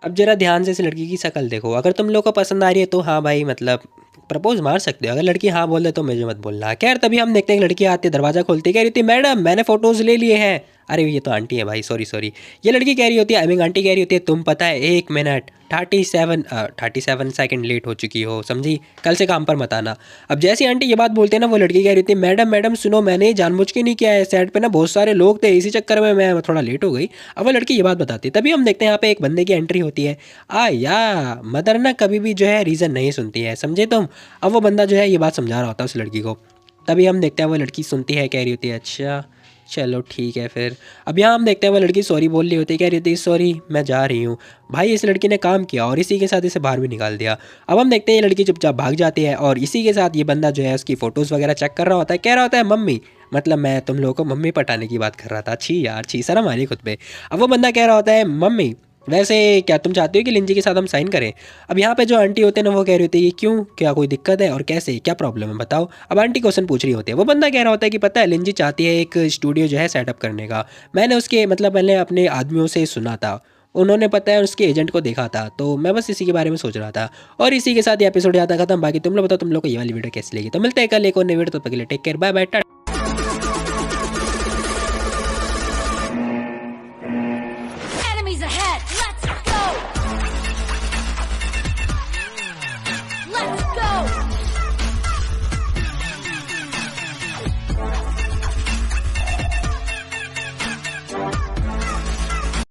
अब जरा ध्यान से इस लड़की की शक्ल देखो, अगर तुम लोग को पसंद आ रही है तो हाँ भाई, मतलब प्रपोज मार सकते हो, अगर लड़की हाँ बोल दे तो मुझे मत बोलना। खैर तभी हम देखते हैं कि लड़की आती है, दरवाज़ा खोलती है, कह रही थी मैडम मैंने फ़ोटोज़ ले लिए हैं। अरे ये तो आंटी है भाई, सॉरी सॉरी। ये लड़की कह रही होती है, आई मीन आंटी कह रही होती है, तुम पता है 1 मिनट 37 सेकंड लेट हो चुकी हो, समझी, कल से काम पर मत आना। अब जैसी आंटी ये बात बोलते हैं ना, वो लड़की कह रही थी मैडम मैडम सुनो, मैंने ये जानबूझ के नहीं किया है, सेट पे ना बहुत सारे लोग थे, इसी चक्कर में मैं थोड़ा लेट हो गई। अब वो लड़की ये बात बताती है। तभी हम देखते हैं यहाँ पे एक बंदे की एंट्री होती है। या मदर ना कभी भी जो है रीज़न नहीं सुनती है, समझे तुम। अब वो बंदा जो है ये बात समझा रहा होता है उस लड़की को। तभी हम देखते हैं वो लड़की सुनती है, कह रही होती है अच्छा चलो ठीक है फिर। अब यहाँ हम देखते हैं वो लड़की सॉरी बोल रही होती है, कह रही होती है सॉरी मैं जा रही हूँ। भाई इस लड़की ने काम किया और इसी के साथ इसे बाहर भी निकाल दिया। अब हम देखते हैं ये लड़की चुपचाप भाग जाती है और इसी के साथ ये बंदा जो है उसकी फ़ोटोज़ वगैरह चेक कर रहा होता है, कह रहा होता है मम्मी, मतलब मैं तुम लोगों को मम्मी पटाने की बात कर रहा था, छी यार छी, शर्म आ रही खुद पे। अब वो बंदा कह रहा होता है मम्मी वैसे क्या तुम चाहते हो कि लिंजी के साथ हम साइन करें? अब यहाँ पे जो आंटी होते हैं ना, वो कह रही होती है कि क्यों, क्या कोई दिक्कत है और कैसे, क्या प्रॉब्लम है बताओ। अब आंटी क्वेश्चन पूछ रही होती है। वो बंदा कह रहा होता है कि पता है लिंजी चाहती है एक स्टूडियो जो है सेटअप करने का। मैंने उसके मतलब मैंने अपने आदमियों से सुना था, उन्होंने पता है उसके एजेंट को देखा था, तो मैं बस इसी के बारे में सोच रहा था। और इसी के साथ ये एपिसोड यहाँ तक खत्म। बाकी तुम लोग बताओ तुम लोग को ये वाली वीडियो कैसी लगी। तो मिलते हैं कल एक और नई वीडियो, तब तक के लिए टेक केयर, बाय बाय।